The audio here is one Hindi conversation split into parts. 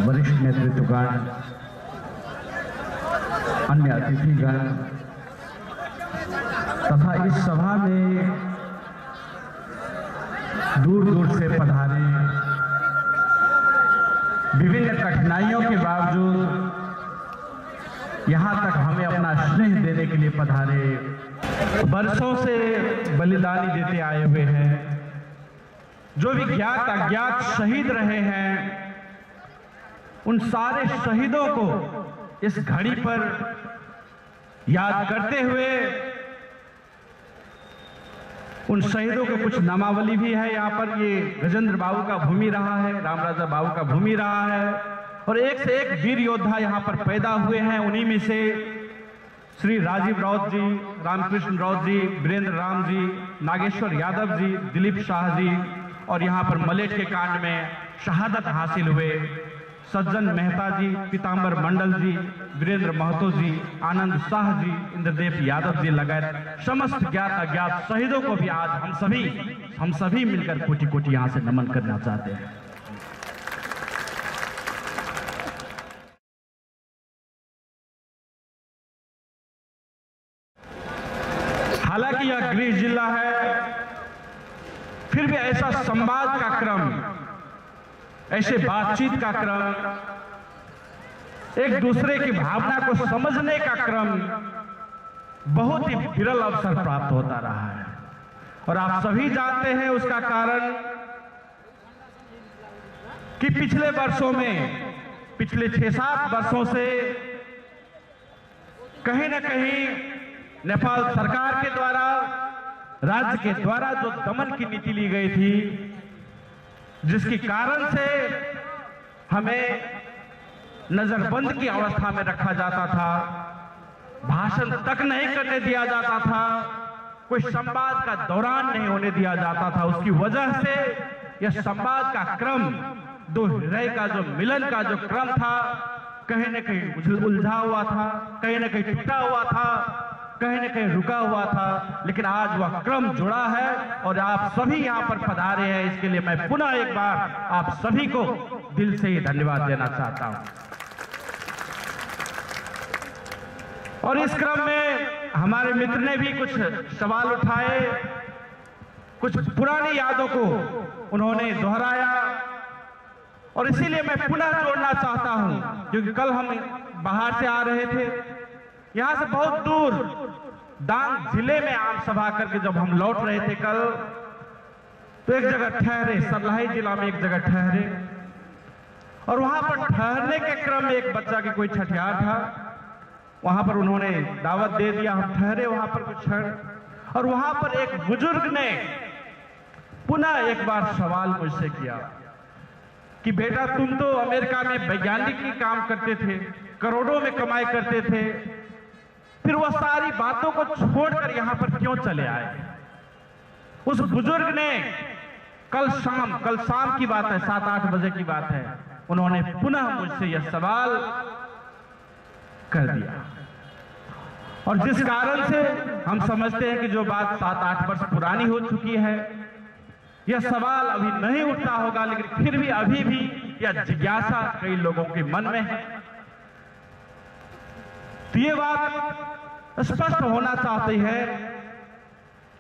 वरिष्ठ नेतृत्वगण, अन्य अतिथिगण तथा इस सभा में दूर दूर से पधारे, विभिन्न कठिनाइयों के बावजूद यहाँ तक हमें अपना स्नेह देने के लिए पधारे, वर्षों से बलिदानी देते आए हुए हैं, जो भी ज्ञात अज्ञात शहीद रहे हैं, उन सारे शहीदों को इस घड़ी पर याद करते हुए उन शहीदों के कुछ नामावली भी है। यहाँ पर ये गजेंद्र बाबू का भूमि रहा है, रामराजा बाबू का भूमि रहा है, और एक से एक वीर योद्धा यहाँ पर पैदा हुए हैं। उन्हीं में से श्री राजीव राउत जी, रामकृष्ण राउत जी, वीरेंद्र राम जी, नागेश्वर यादव जी, दिलीप शाह जी, और यहाँ पर मलेट के कांड में शहादत हासिल हुए सज्जन मेहता जी, पीताम्बर मंडल जी, वीरेंद्र महतो जी, आनंद शाह जी, इंद्रदेव यादव जी लगाए समस्त ज्ञात अज्ञात शहीदों को भी आज हम सभी मिलकर कोटि कोटि यहाँ से नमन करना चाहते हैं। हालांकि यह गृह जिला है, फिर भी ऐसा संवाद का क्रम, ऐसे बातचीत का क्रम, एक दूसरे की भावना को समझने का क्रम बहुत ही विरल अवसर प्राप्त होता रहा है। और आप सभी जानते हैं उसका कारण कि पिछले वर्षों में, पिछले 6-7 वर्षों से कहीं न कहीं नेपाल सरकार के द्वारा, राज्य के द्वारा जो दमन की नीति ली गई थी, जिसके कारण से हमें नजरबंद की अवस्था में रखा जाता था, भाषण तक नहीं करने दिया जाता था, कोई संवाद का दौरान नहीं होने दिया जाता था। उसकी वजह से यह संवाद का क्रम, दो हृदय का जो मिलन का जो क्रम था, कहीं न कहीं उलझा हुआ था, कहीं न कहीं टूटा हुआ था, कहीं न कहीं रुका हुआ था। लेकिन आज वह क्रम जुड़ा है और आप सभी यहाँ पर पधारे हैं। इसके लिए मैं पुनः एक बार आप सभी को दिल से ही धन्यवाद देना चाहता हूं। और इस क्रम में हमारे मित्र ने भी कुछ सवाल उठाए, कुछ पुरानी यादों को उन्होंने दोहराया, और इसीलिए मैं पुनः जोड़ना चाहता हूं, क्योंकि कल हम बाहर से आ रहे थे, यहां से बहुत दूर डांग जिले में आम सभा करके जब हम लौट रहे थे कल, तो एक जगह ठहरे, सर्लाही जिला में एक जगह ठहरे, और वहां पर ठहरने के क्रम में एक बच्चा की कोई छठियार था, वहां पर उन्होंने दावत दे दिया, हम ठहरे वहां पर कुछ क्षण, और वहां पर एक बुजुर्ग ने पुनः एक बार सवाल मुझसे किया कि बेटा, तुम तो अमेरिका में वैज्ञानिक की काम करते थे, करोड़ों में कमाई करते थे, फिर वह सारी बातों को छोड़कर यहां पर क्यों चले आए? उस बुजुर्ग ने कल शाम की बात है, 7-8 बजे की बात है, उन्होंने पुनः मुझसे यह सवाल कर दिया। और जिस कारण से हम समझते हैं कि जो बात 7-8 वर्ष पुरानी हो चुकी है, यह सवाल अभी नहीं उठता होगा, लेकिन फिर भी अभी भी यह जिज्ञासा कई लोगों के मन में है। तो ये बात स्पष्ट होना चाहती है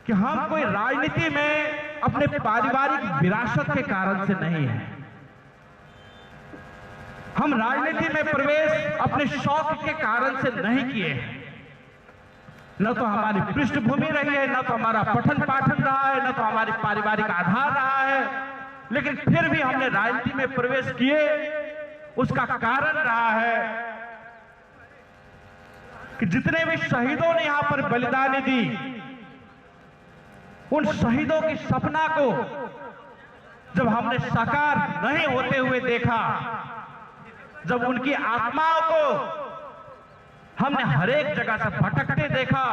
कि हम कोई राजनीति में अपने पारिवारिक विरासत के कारण से नहीं है। हम राजनीति में प्रवेश अपने शौक के कारण से नहीं किए हैं। न तो हमारी पृष्ठभूमि रही है, न तो हमारा पठन पाठन रहा है, न तो हमारी पारिवारिक आधार रहा है, लेकिन फिर भी हमने राजनीति में प्रवेश किए। उसका कारण रहा है कि जितने भी शहीदों ने यहां पर बलिदानी दी, उन शहीदों की सपना को जब हमने साकार नहीं होते हुए देखा, जब उनकी आत्माओं को हमने हर एक जगह से भटकते देखा,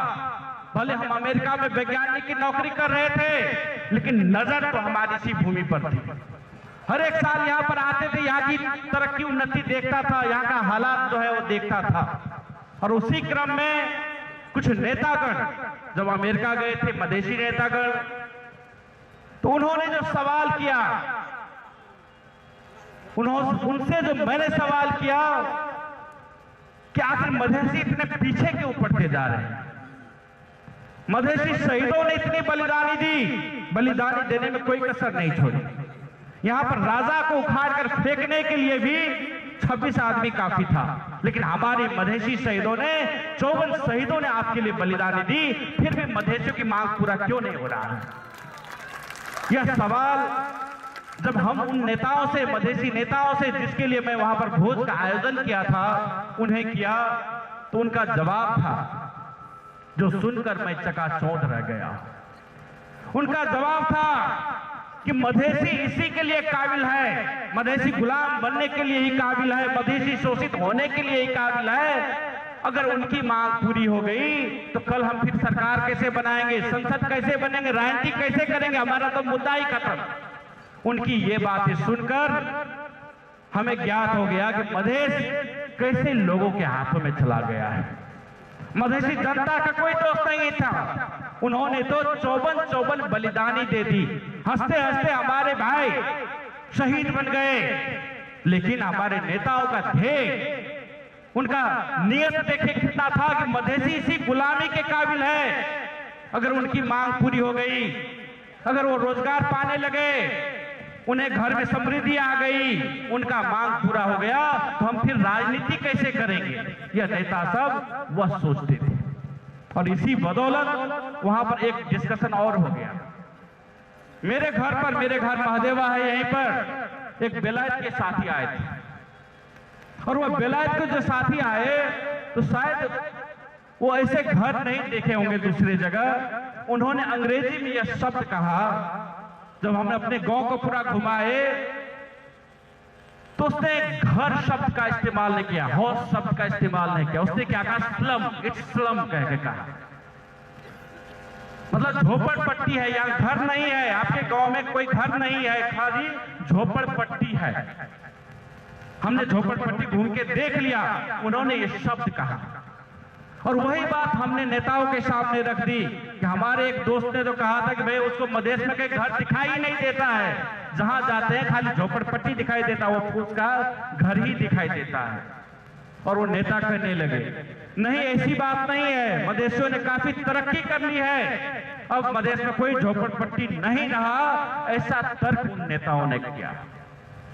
भले हम अमेरिका में वैज्ञानिक की नौकरी कर रहे थे, लेकिन नजर तो हमारी इसी भूमि पर थी। हर एक साल यहाँ पर आते थे, यहाँ की तरक्की उन्नति देखता था, यहाँ का हालात जो है वो देखता था। और उसी क्रम में कुछ नेतागण जब अमेरिका गए थे, मधेसी नेतागण, तो उन्होंने जो सवाल किया उनसे जो मैंने सवाल किया कि आखिर मधेसी इतने पीछे क्यों पड़ते जा रहे हैं। मधेसी शहीदों ने इतनी बलिदानी दी, बलिदानी देने में कोई कसर नहीं छोड़ी। यहां पर राजा को उखाड़ कर फेंकने के लिए भी 26 आदमी काफी था, लेकिन हमारे मधेसी शहीदों ने 54 शहीदों ने आपके लिए बलिदानी दी, फिर भी मधेसियों की मांग पूरा क्यों नहीं हो रहा है। यह सवाल जब हम उन नेताओं से, मधेसी नेताओं से, जिसके लिए मैं वहां पर भोज का आयोजन किया था, उन्हें किया, तो उनका जवाब था जो सुनकर मैं चकाचौंध रह गया। उनका जवाब था कि मधेसी इसी के लिए काबिल है, मधेसी गुलाम बनने के लिए ही काबिल है, मधेसी शोषित होने के लिए ही काबिल है। अगर उनकी मांग पूरी हो गई तो कल हम फिर सरकार कैसे बनाएंगे, संसद कैसे बनेंगे, राजनीति कैसे करेंगे, हमारा तो मुद्दा ही खत्म। उनकी ये बातें सुनकर हमें ज्ञात हो गया कि मधेश कैसे लोगों के हाथों में चला गया है। मधेसी जनता का कोई दोस्त नहीं था। उन्होंने तो 54 बलिदानी दे दी। हंसते हंसते हमारे भाई शहीद बन गए, लेकिन हमारे नेताओं का ध्येय, उनका नियत देखे कितना था कि मधेसी इसी गुलामी के काबिल है। अगर उनकी मांग पूरी हो गई, अगर वो रोजगार पाने लगे, उन्हें घर में समृद्धि आ गई, उनका मांग पूरा हो गया, तो हम फिर राजनीति कैसे करेंगे। यह नेता सब वह सोचते थे। और इसी बदौलत वहां पर एक डिस्कशन और हो गया। मेरे घर महादेवा है, यहीं पर एक बेलायत के साथी आए थे, और वह बेलायत के जो साथी आए तो शायद वो ऐसे घर नहीं देखे होंगे दूसरी जगह। उन्होंने अंग्रेजी में यह शब्द कहा, जब हमने अपने गांव को पूरा घुमाए तो उसने घर शब्द का इस्तेमाल नहीं किया, हाउस शब्द का इस्तेमाल नहीं किया। उसने क्या कहा, स्लम, इट्स स्लम कह के कहा। मतलब झोपड़पट्टी है, यहाँ घर नहीं है, आपके गांव में कोई घर नहीं है, खाली झोपड़पट्टी है। हमने झोपड़पट्टी घूम के देख लिया, उन्होंने ये शब्द कहा। और वही बात हमने नेताओं के सामने रख दी कि हमारे एक दोस्त ने तो कहा था कि भाई उसको मधेश में कहीं घर दिखाई नहीं देता है, जहां जाते हैं खाली झोपड़पट्टी दिखाई देता है, वो उसका घर ही दिखाई देता है। और वो नेता कहने लगे, नहीं ऐसी बात नहीं है, मधेसियों ने काफी तरक्की कर ली है, अब मधेश में कोई झोपड़पट्टी नहीं रहा। ऐसा तर्क उन नेताओं ने किया।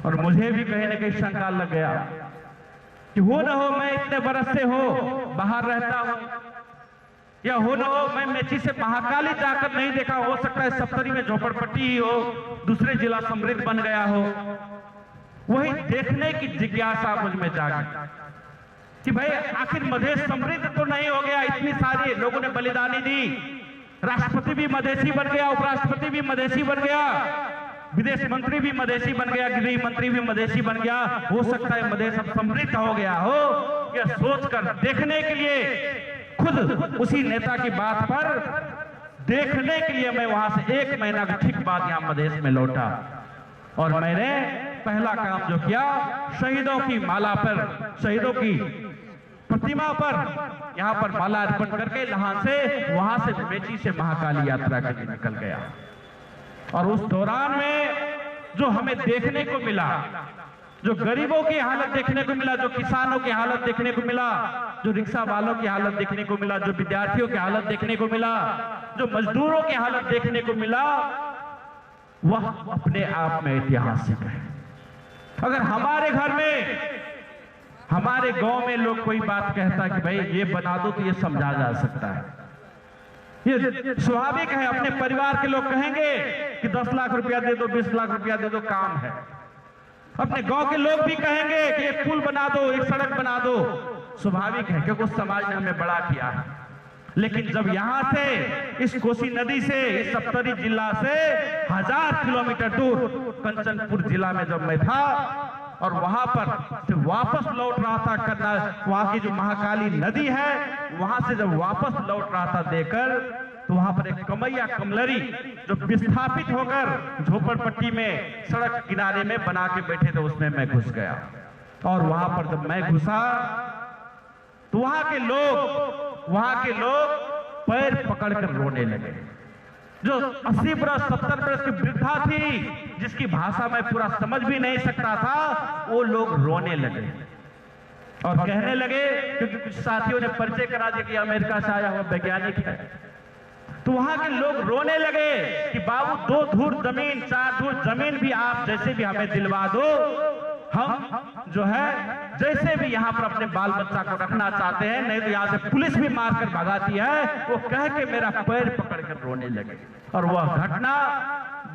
और मुझे भी कहीं ना कहीं शंका लग गया कि हो न हो मैं इतने बरस से हो बाहर रहता हूं, या हो न हो मैं मेची से महाकाली जाकर नहीं देखा, हो सकता है सप्तरी में झोपड़पट्टी ही हो, दूसरे जिला समृद्ध बन गया हो। वही देखने की जिज्ञासा मुझ में जागी कि भाई आखिर मधेश समृद्ध तो नहीं हो गया। इतनी सारी लोगों ने बलिदानी दी, राष्ट्रपति भी मधेसी बन गया, उपराष्ट्रपति भी मधेसी बन गया, विदेश मंत्री भी मधेसी बन गया, गृह मंत्री भी मधेसी बन गया। हो सकता है मधेश अब समृद्ध हो गया हो। यह सोचकर देखने के लिए, खुद उसी नेता की बात पर देखने के लिए मैं वहां से 1 महीना के ठीक बाद यहां मधेश में लौटा। और मैंने पहला काम जो किया, शहीदों की माला पर, शहीदों की प्रतिमा पर यहां पर माला अर्पण करके वहां से मेची से महाकाली यात्रा के लिए निकल गया। और उस दौरान में जो हमें देखने को मिला, जो गरीबों की हालत देखने को मिला, जो किसानों की हालत देखने को मिला, जो रिक्शा वालों की हालत देखने को मिला, जो विद्यार्थियों की हालत देखने को मिला, जो मजदूरों की हालत देखने को मिला, वह अपने आप में ऐतिहासिक है। अगर हमारे घर में, हमारे गांव में लोग कोई बात कहता कि भाई ये बना दो, तो ये समझा जा सकता है, ये स्वाभाविक है। अपने परिवार के लोग कहेंगे कि 10 लाख रुपया दे दो, 20 लाख रुपया दे दो, काम है। अपने गांव के लोग भी कहेंगे कि एक पुल बना दो, एक सड़क बना दो, स्वाभाविक है, क्योंकि उस समाज ने हमें बड़ा किया है। लेकिन जब यहां से, इस कोसी नदी से, इस सप्तरी जिला से 1000 किलोमीटर दूर कंचनपुर जिला में जब मैं था और वहां पर से वापस लौट रहा था, करना वहां की जो महाकाली नदी है, वहां से जब वापस लौट रहा था देखकर, तो वहां पर एक कमैया कमलरी जो विस्थापित होकर झोपड़पट्टी में सड़क किनारे में बना के बैठे थे, उसमें मैं घुस गया। और वहां पर जब मैं घुसा तो वहां के लोग पैर पकड़कर रोने लगे। जो 80 बरस 70 बरस की वृद्धा थी, जिसकी भाषा मैं पूरा समझ भी नहीं सकता था, वो लोग रोने लगे और कहने लगे, क्योंकि कुछ साथियों ने परिचय करा दिया कि अमेरिका से आया हुआ वैज्ञानिक है, तो वहां के लोग रोने लगे कि बाबू 2 धूर जमीन 4 धूर जमीन भी आप जैसे भी हमें दिलवा दो, हम जो है जैसे भी यहाँ पर अपने बाल बच्चा को रखना चाहते हैं, नहीं तो यहाँ से पुलिस भी मारकर भगाती है। वो कह के मेरा पैर पकड़कर रोने लगे। और वह घटना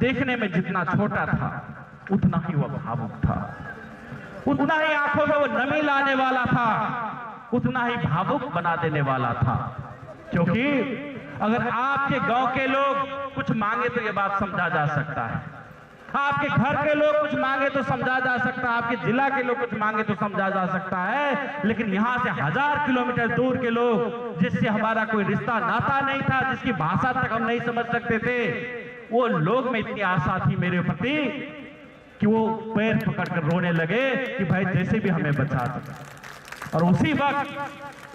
देखने में जितना छोटा था उतना ही वह भावुक था, उतना ही आंखों में वो नमी लाने वाला था, उतना ही भावुक बना देने वाला था। क्योंकि अगर आपके गांव के लोग कुछ मांगे तो ये बात समझा जा सकता है, आपके घर के लोग कुछ मांगे तो समझा जा सकता है, आपके जिला के लोग कुछ मांगे तो समझा जा सकता है, लेकिन यहां से 1000 किलोमीटर दूर के लोग, जिससे हमारा कोई रिश्ता नाता नहीं था, जिसकी भाषा तक हम नहीं समझ सकते थे, वो लोग में इतनी आशा थी मेरे प्रति कि वो पैर पकड़कर रोने लगे कि भाई जैसे भी हमें बचा दो। और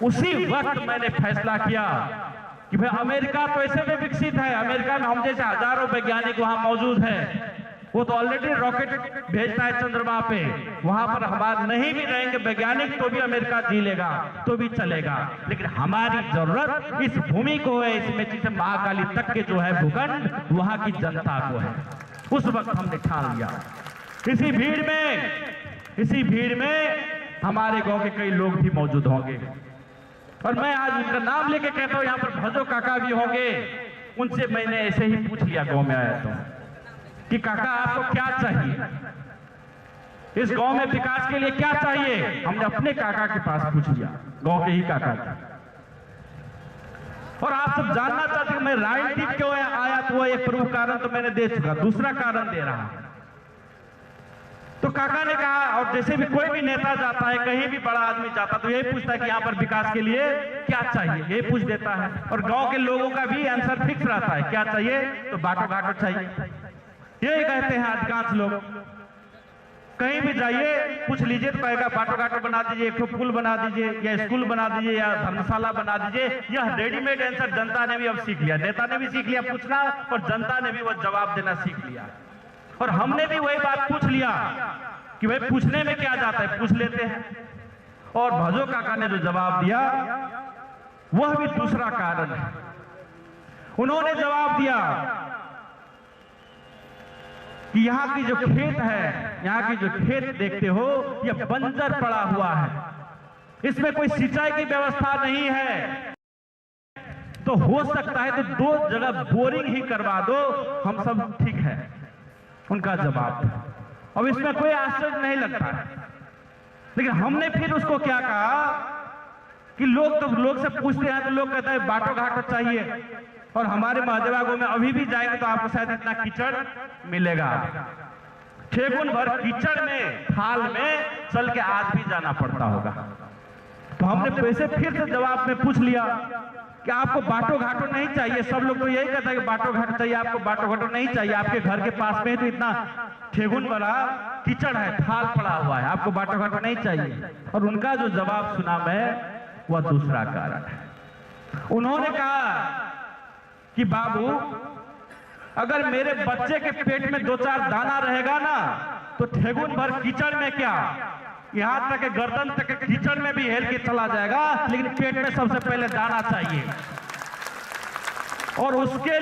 उसी वक्त मैंने फैसला किया कि भाई अमेरिका तो ऐसे में विकसित है, अमेरिका में हम जैसे हजारों वैज्ञानिक वहां मौजूद है, वो तो ऑलरेडी रॉकेट भेजता है चंद्रमा पे, वहां पर हमारे नहीं भी रहेंगे वैज्ञानिक तो भी अमेरिका जी लेगा, तो भी चलेगा, लेकिन हमारी जरूरत इस भूमि को है, इसमें जिसे महाकाली तक के जो है भूखंड, वहां की जनता को है। उस वक्त हमने ठान लिया। इसी भीड़ में हमारे गांव के कई लोग भी मौजूद होंगे, और मैं आज उनका नाम लेके कहता हूं, यहाँ पर भजो काका भी होंगे। उनसे मैंने ऐसे ही पूछ लिया गांव में आया तो कि काका आपको क्या चाहिए, इस गांव में विकास के लिए क्या चाहिए। हमने अपने काका के पास पूछ लिया, गांव के ही काका का। और आप सब जानना चाहते हैं मैं राजनीति क्यों आया, तो वो एक प्रमुख कारण तो मैंने दे चुका, दूसरा कारण दे रहा हूं। तो काका ने कहा, और जैसे भी कोई भी नेता जाता है, कहीं भी बड़ा आदमी जाता है, तो यही पूछता है कि यहाँ पर विकास के लिए क्या चाहिए, यही पूछ देता है। और गांव के लोगों का भी आंसर फिक्स रहता है, क्या चाहिए, तो बाटो घाटो चाहिए, यही कहते हैं अधिकांश लोग। कहीं भी जाइए पूछ लीजिए तो कहेगा बाटो घाटो बना दीजिए, एक पुल बना दीजिए, या स्कूल बना दीजिए, या धर्मशाला बना दीजिए। यह रेडीमेड आंसर जनता ने भी अब सीख लिया, नेता ने भी सीख लिया पूछना, और जनता ने भी वो जवाब देना सीख लिया। और हमने भी वही बात पूछ लिया कि भाई पूछने में क्या जाता है, पूछ लेते हैं। और भजो काका ने जो जवाब दिया वह भी दूसरा कारण है। उन्होंने जवाब दिया कि यहाँ की जो खेत है, यहाँ की जो खेत देखते हो, यह बंजर पड़ा हुआ है, इसमें कोई सिंचाई की व्यवस्था नहीं है, तो हो सकता है तो 2 जगह बोरिंग ही करवा दो, हम सब ठीक है, उनका जवाब था। अब इसमें कोई आश्चर्य नहीं लगता है, लेकिन हमने फिर उसको क्या कहा कि लोग से पूछते हैं तो लोग कहते हैं बाटो घाटो चाहिए, और हमारे महादेवा गांव में अभी भी जाएंगे तो आपको शायद इतना कीचड़ मिलेगा, ठेकुन भर कीचड़ में खाल में चल के आज भी जाना पड़ता होगा। तो हमने वैसे फिर से जवाब में पूछ लिया कि आपको बाटो घाटो नहीं चाहिए, सब लोग तो यही कहते हैं कि बाटो घाटो चाहिए, आपको बाटो घाटो नहीं चाहिए, आपके घर के पास में तो इतना ठेकुन भरा कीचड़ है, खाल पड़ा हुआ है, आपको बाटो घाटो नहीं चाहिए। और उनका जो जवाब सुना मैं, वह दूसरा कारण है। उन्होंने कहा कि बाबू अगर मेरे बच्चे के पेट में 2-4 दाना रहेगा ना, तो ठेकुन भर कीचड़ में क्या, यहां तक गर्दन तक कीचड़ में भी हेल के चला जाएगा, लेकिन पेट में सबसे पहले दाना चाहिए। और उसके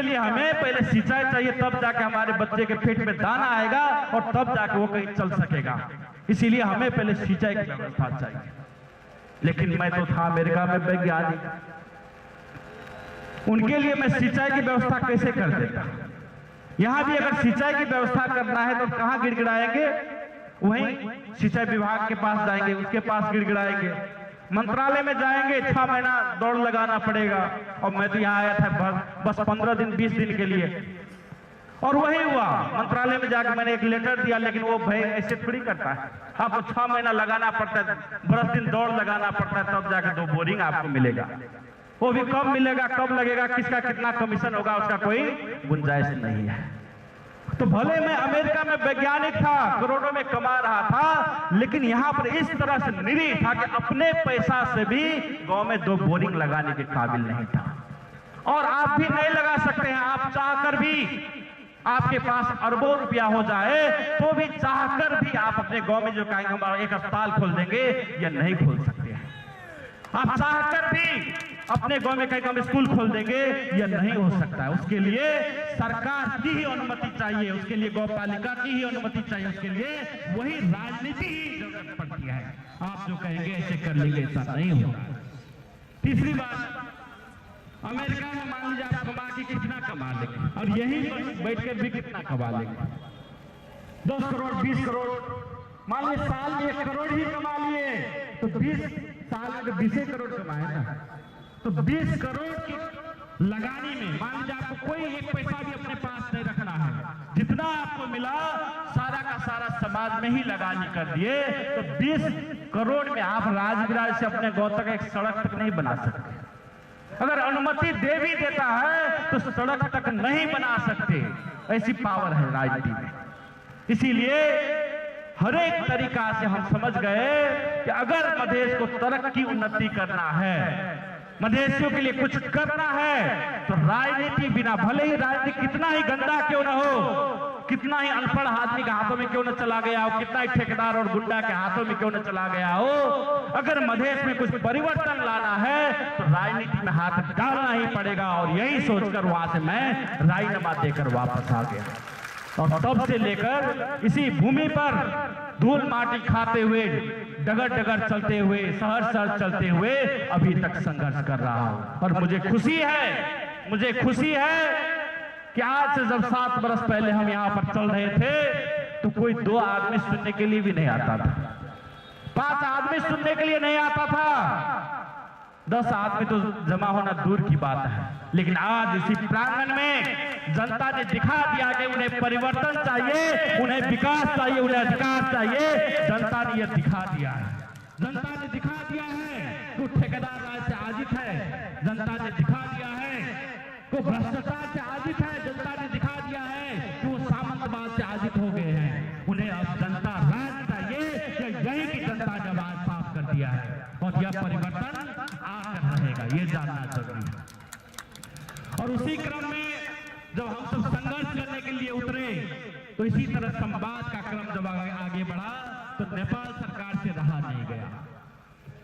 लिए हमें पहले सिंचाई चाहिए, तब जाके हमारे बच्चे के पेट में दाना आएगा, और तब जाके वो कहीं चल सकेगा। इसीलिए हमें पहले सिंचाई की व्यवस्था चाहिए। लेकिन मैं तो था अमेरिका में वैज्ञानिक, उनके लिए मैं सिंचाई की व्यवस्था कैसे कर देता। यहां भी अगर सिंचाई की व्यवस्था करना है तो कहां गिड़गिड़ाएंगे, वहीं सिंचाई विभाग के पास जाएंगे, उसके पास गिड़गिड़ाएंगे, मंत्रालय में जाएंगे, 6 महीना दौड़ लगाना पड़ेगा। और मैं तो यहाँ आया था बस 15 दिन 20 दिन के लिए, और वही हुआ, मंत्रालय में जाकर मैंने एक लेटर दिया, लेकिन वो भाई ऐसे थोड़ी करता है, आपको 6 महीना लगाना पड़ता है, 10 दिन दौड़ लगाना पड़ता है, तब जाकर 2 बोरिंग आपको मिलेगा। वो भी कब मिलेगा, कब लगेगा, किसका कितना कमीशन होगा, उसका कोई गुंजाइश नहीं है। तो भले मैं अमेरिका में वैज्ञानिक था, करोड़ों में कमा रहा था, लेकिन यहाँ पर इस तरह से निरीह था कि अपने पैसा से भी गांव में 2 बोरिंग लगाने के काबिल नहीं था। और आप भी नहीं लगा सकते हैं। आप चाहकर भी, आपके पास अरबों रुपया हो जाए तो भी चाहकर भी आप अपने गांव में जो कहेंगे हमारा एक अस्पताल खोल देंगे, ये नहीं खोल सकते हैं। आप चाहकर भी अपने गांव में कहीं हम स्कूल खोल देंगे, यह नहीं हो सकता है। उसके लिए सरकार की ही अनुमति चाहिए, उसके लिए गौपालिका की ही अनुमति चाहिए, उसके लिए वही राजनीति ही जरूरत पड़ती है। आप जो कहेंगे ऐसे कर लेंगे, ऐसा नहीं होगा। तीसरी बात, अमेरिका में मान लीजिए आप कमा के कितना कमा लेंगे और यहीं बैठ कर भी कितना कमा लेंगे। 10 करोड़ 20 करोड़, मान लीजिए साल में 1 करोड़ ही कमा लिए तो 20 साल में 20 करोड़ कमाए ना, तो 20 करोड़ की लगाने में मान लीजिए आपको कोई एक पैसा भी अपने पास नहीं रखना है, जितना आपको मिला सारा का सारा समाज में ही लगानी कर दिए, तो 20 करोड़ में आप राजगिराज से अपने गांव तक एक सड़क तक नहीं बना सकते। अगर अनुमति दे भी देता है तो सड़क तक नहीं बना सकते, ऐसी पावर है राजनीति में। इसीलिए हर एक तरीका से हम समझ गए कि अगर मधेश को तरक्की उन्नति करना है, मधेशियों के लिए कुछ करना है, तो राजनीति बिना, भले ही राजनीति कितना ही गंदा क्यों ना हो, कितना ही अनपढ़ आदमी के हाथों में क्यों न चला गया हो, कितना ही ठेकेदार और गुंडा के हाथों में क्यों न चला गया हो, अगर मधेश में कुछ परिवर्तन लाना है तो राजनीति में हाथ डालना ही पड़ेगा। और यही सोचकर वहां से मैं राजीनामा देकर वापस आ गया और तब से लेकर इसी भूमि पर धूल माटी खाते हुए, डगर डगर चलते हुए, शहर शहर चलते हुए अभी तक संघर्ष कर रहा हूं। और मुझे खुशी है कि आज से जब 7 बरस पहले हम यहाँ पर चल रहे थे तो कोई 2 आदमी सुनने के लिए भी नहीं आता था, 5 आदमी सुनने के लिए नहीं आता था, 10 आदमी तो जमा होना दूर की बात है। लेकिन आज इसी प्रांगण में जनता ने दिखा दिया कि उन्हें परिवर्तन चाहिए, उन्हें विकास चाहिए, उन्हें अधिकार चाहिए। जनता ने यह दिखा दिया है, जनता ने दिखा दिया है कि ठेकेदार राज से आजित है, जनता ने दिखा दिया है कि भ्रष्टाचार से आजित है, जनता ने दिखा दिया है कि वो सामंतवाद से आजित हो गए हैं। उन्हें अब जनता राज चाहिए कि यही की जनता ने आवाज साफ कर दिया है और यह परिवर्तन आकर रहेगा, ये जानना जरूरी है। और उसी क्रम में जब हम सब संघर्ष करने के लिए उतरे तो इसी तरह संवाद का क्रम जब आगे बढ़ा तो नेपाल सरकार से रहा नहीं गया।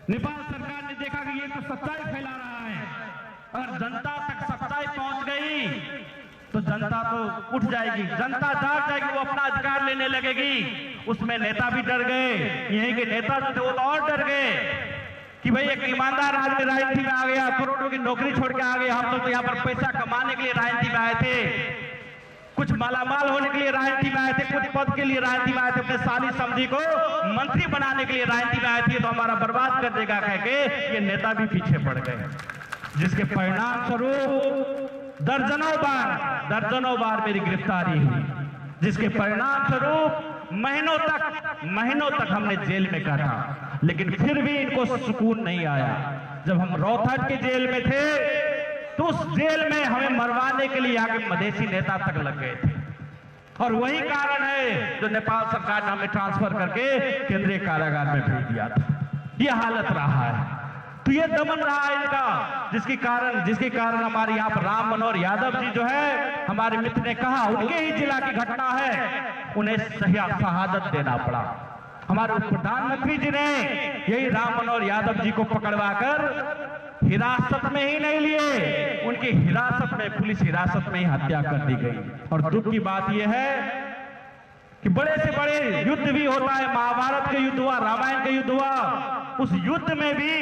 नेपाल सरकार ने देखा कि ये तो सच्चाई फैला रहा है, अगर जनता तक सच्चाई पहुंच गई तो जनता तो उठ जाएगी, जनता जाग जाएगी, वो अपना अधिकार लेने लगेगी। उसमें नेता भी डर गए, यहीं के नेता जो थे वो तो और डर गए कि भाई एक ईमानदार आदमी राजनीति में आ गया, करोड़ों की नौकरी छोड़ के आ गए, हम लोग तो यहाँ पर पैसा कमाने के लिए राजनीति में आए थे, कुछ मालामाल होने के लिए राजनीति में आए थे, कुछ पद के लिए राजनीति में आए थे, अपने साली समधी को मंत्री बनाने के लिए राजनीति में आए थे, तो हमारा बर्बाद कर देगा कह के ये नेता भी पीछे पड़ गए, जिसके परिणाम स्वरूप दर्जनों बार मेरी गिरफ्तारी हुई, जिसके परिणाम स्वरूप महीनों तक हमने जेल में काटा। लेकिन फिर भी इनको सुकून नहीं आया। जब हम रोहतक के जेल में थे तो उस जेल में हमें मरवाने के लिए यहाँ के मधेसी नेता तक लग गए थे, और वही कारण है जो नेपाल सरकार ने हमें ट्रांसफर करके केंद्रीय कारागार में भेज दिया था। यह हालत रहा है, तो ये दमन रहा है इनका, जिसके कारण हमारे यहाँ पर राम मनोहर यादव जी जो है, हमारे मित्र ने कहा उनके ही जिला की घटना है, उन्हें शहादत देना पड़ा। हमारे प्रधानमंत्री जी ने यही राम मनोहर यादव जी को पकड़वाकर हिरासत में ही नहीं लिए, उनकी हिरासत में, पुलिस हिरासत में ही हत्या कर दी गई। और दुख की बात यह है कि बड़े से बड़े युद्ध भी होता है, महाभारत के युद्ध हुआ, रामायण के युद्ध हुआ, उस युद्ध में भी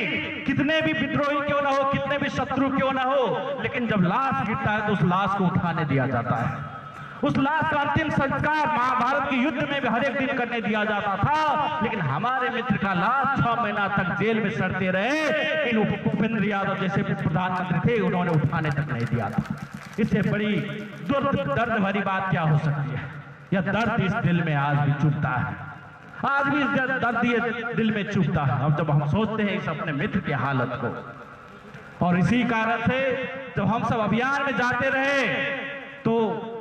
कितने भी विद्रोही क्यों ना हो, कितने भी शत्रु क्यों ना हो, लेकिन जब लाश गिरता है तो उस लाश को उठाने दिया जाता है। उस लाश का अंतिम संस्कार महाभारत के युद्ध में भी हर एक दिन करने दिया जाता था, लेकिन हमारे मित्र का लाश 6 महीना तक जेल में सड़ते रहे। इन उपेंद्र यादव जैसे प्रधानमंत्री थे, उन्होंने उठाने तक नहीं दिया था। इससे बड़ी दर्द भरी बात क्या हो सकती है? यह दर्द इस दिल में आज भी चुभता है, आज भी इस दर्द ये दिल में चुभता है। अब जब हम सोचते हैं इस अपने मित्र की हालत को, और इसी कारण से जब हम सब अभियान में जाते रहे तो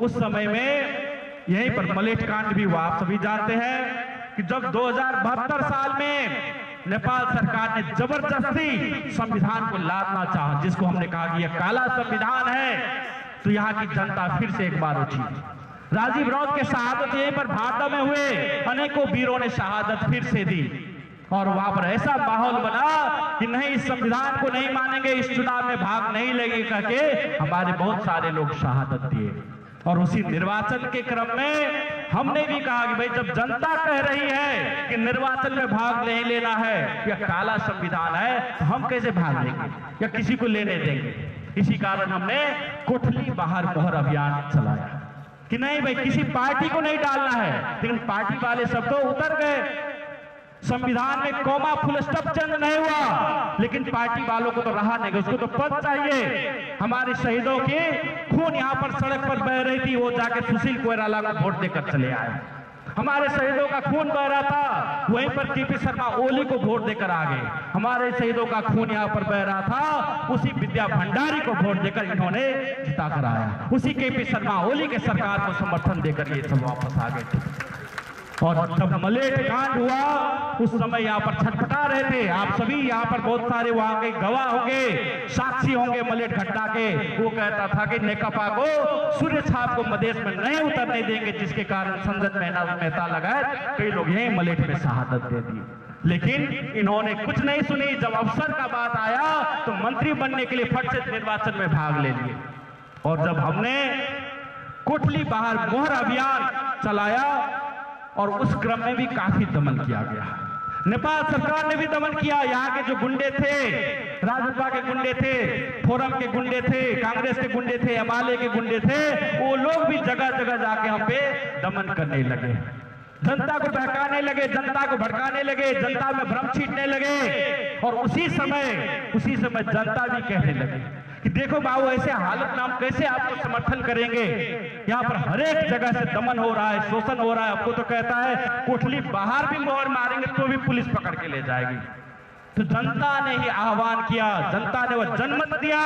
उस समय में यहीं पर मलेट कांड भी हुआ। आप सभी जानते हैं कि जब 2072 साल में नेपाल सरकार ने जबरदस्ती संविधान को लादना चाहा, जिसको हमने कहा कि यह काला संविधान है। तो यहाँ की जनता फिर से एक बार उठी। राजीव राउत के शहादत यहीं पर भाटा में हुए, अनेकों वीरों ने शहादत फिर से दी और वहां पर ऐसा माहौल बना कि नहीं, इस संविधान को नहीं मानेंगे, इस चुनाव में भाग नहीं लगेगा करके हमारे बहुत सारे लोग शहादत दिए। और उसी निर्वाचन के क्रम में हमने भी कहा कि भाई जब जनता कह रही है कि निर्वाचन में भाग नहीं लेना है, यह काला संविधान है, तो हम कैसे भाग लेंगे या किसी को लेने देंगे। इसी कारण हमने कोठली बाहर मोहर अभियान चलाया कि नहीं भाई किसी पार्टी को नहीं डालना है। लेकिन पार्टी वाले सब तो उतर गए, संविधान में कॉमा फुल स्टॉप चेंज नहीं हुआ, लेकिन पार्टी वालों को तो रहा नहीं, उसको तो पद चाहिए। हमारे शहीदों के खून यहाँ पर सड़क पर बह रही थी, वो जाके सुशील कोइराला को वोट देकर चले आए। हमारे शहीदों का खून बह रहा था, वहीं पर केपी शर्मा ओली को वोट देकर आ गए। हमारे शहीदों का खून यहाँ पर बह रहा था, उसी विद्या भंडारी को वोट देकर इन्होंने जिता कर आया। उसी केपी शर्मा ओली के सरकार को समर्थन देकर ये सब वापस आ गए। और जब मलेट कांड हुआ उस समय यहाँ पर छटपटा रहे थे। आप सभी यहाँ पर बहुत सारे वहां के गवाह होंगे, साक्षी होंगे मलेट घटना के। वो कहता था कि नेकपा को सूर्य छाप को मधेश में नहीं उतरने देंगे, जिसके कारण संजय मेहता लगाए कई लोग यही मलेट में शहादत दे दी। लेकिन इन्होंने कुछ नहीं सुनी। जब अवसर का बात आया तो मंत्री बनने के लिए फट से निर्वाचन में भाग ले लिए। और जब हमने कोठली बाहर मोहर अभियान चलाया और उस क्रम में भी काफी दमन किया गया। नेपाल सरकार ने भी दमन किया। यहाँ के जो गुंडे थे, राजपा के गुंडे थे, फोरम के गुंडे थे, कांग्रेस के गुंडे थे, एमआलए के गुंडे थे, वो लोग भी जगह जगह जाके हम पे दमन करने लगे, जनता को बहकाने लगे, जनता को भड़काने लगे, जनता में भ्रम छींटने लगे। और उसी समय जनता भी कहने लगे कि देखो बाबू, ऐसे हालत में हम कैसे आपको समर्थन करेंगे। यहाँ पर हर एक जगह से दमन हो रहा है, शोषण हो रहा है। आपको तो कहता है कोठली बाहर भी मोहर मारेंगे तो भी पुलिस पकड़ के ले जाएगी। तो जनता ने ही आह्वान किया, जनता ने वह जनमत दिया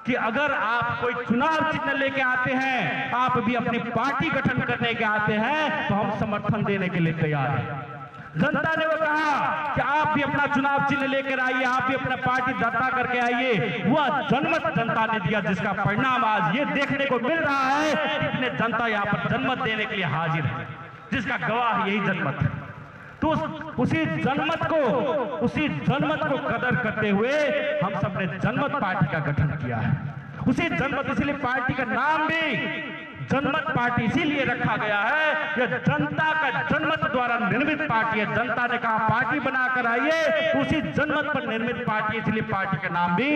कि अगर आप कोई चुनाव चिन्ह लेके आते हैं, आप भी अपनी पार्टी गठन करने के आते हैं, तो हम समर्थन देने के लिए तैयार हैं। जनता ने वो कहा कि आप भी अपना चुनाव चिन्ह लेकर आइए, आप भी अपना पार्टी दर्ता करके आइए। वह जनमत जनता ने दिया, जिसका परिणाम आज ये देखने को मिल रहा है कि इतने जनता यहाँ पर जनमत देने के लिए हाजिर है, जिसका गवाह यही जनमत है। तो उसी जनमत को कदर करते हुए हम सब ने जनमत पार्टी का गठन किया है। उसी जनमत, इसलिए पार्टी का नाम भी जनमत पार्टी इसीलिए रखा गया है। यह जनता का जनमत द्वारा निर्मित पार्टी है। जनता ने कहा पार्टी बनाकर आइए, उसी जनमत पर निर्मित पार्टी, इसलिए पार्टी का नाम भी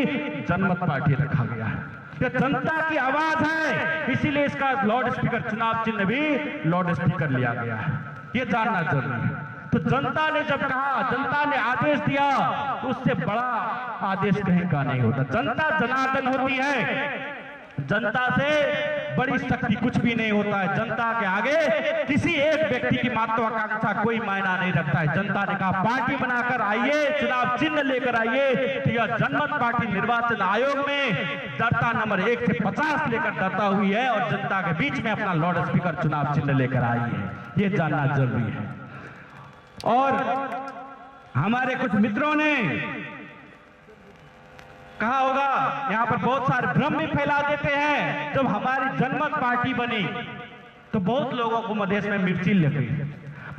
जनमत पार्टी रखा गया है। यह जनता की आवाज है, इसीलिए इसका लाउड स्पीकर, चुनाव चिन्ह भी लाउड स्पीकर लिया गया है। यह जानना जरूरी है। तो जनता ने जब कहा, जनता ने आदेश दिया, तो उससे बड़ा आदेश कहीं का नहीं होता। जनता जनार्दन होती है, जनता से बड़ी शक्ति कुछ भी नहीं होता है। जनता के आगे किसी एक व्यक्ति की महत्वाकांक्षा कोई मायना नहीं रखता है। जनता ने कहा पार्टी बनाकर आइए, चुनाव चिन्ह लेकर आइए। तो यह जनमत पार्टी निर्वाचन आयोग में दर्ता नंबर 1 से 50 लेकर दर्ता हुई है और जनता के बीच में अपना लाउड स्पीकर चुनाव चिन्ह लेकर आई है। ये जानना जरूरी है। और हमारे कुछ मित्रों ने कहा होगा, यहाँ पर बहुत सारे भ्रम भी फैला देते हैं। जब हमारी जनमत पार्टी बनी तो बहुत लोगों को मधेश में मिर्ची लगी,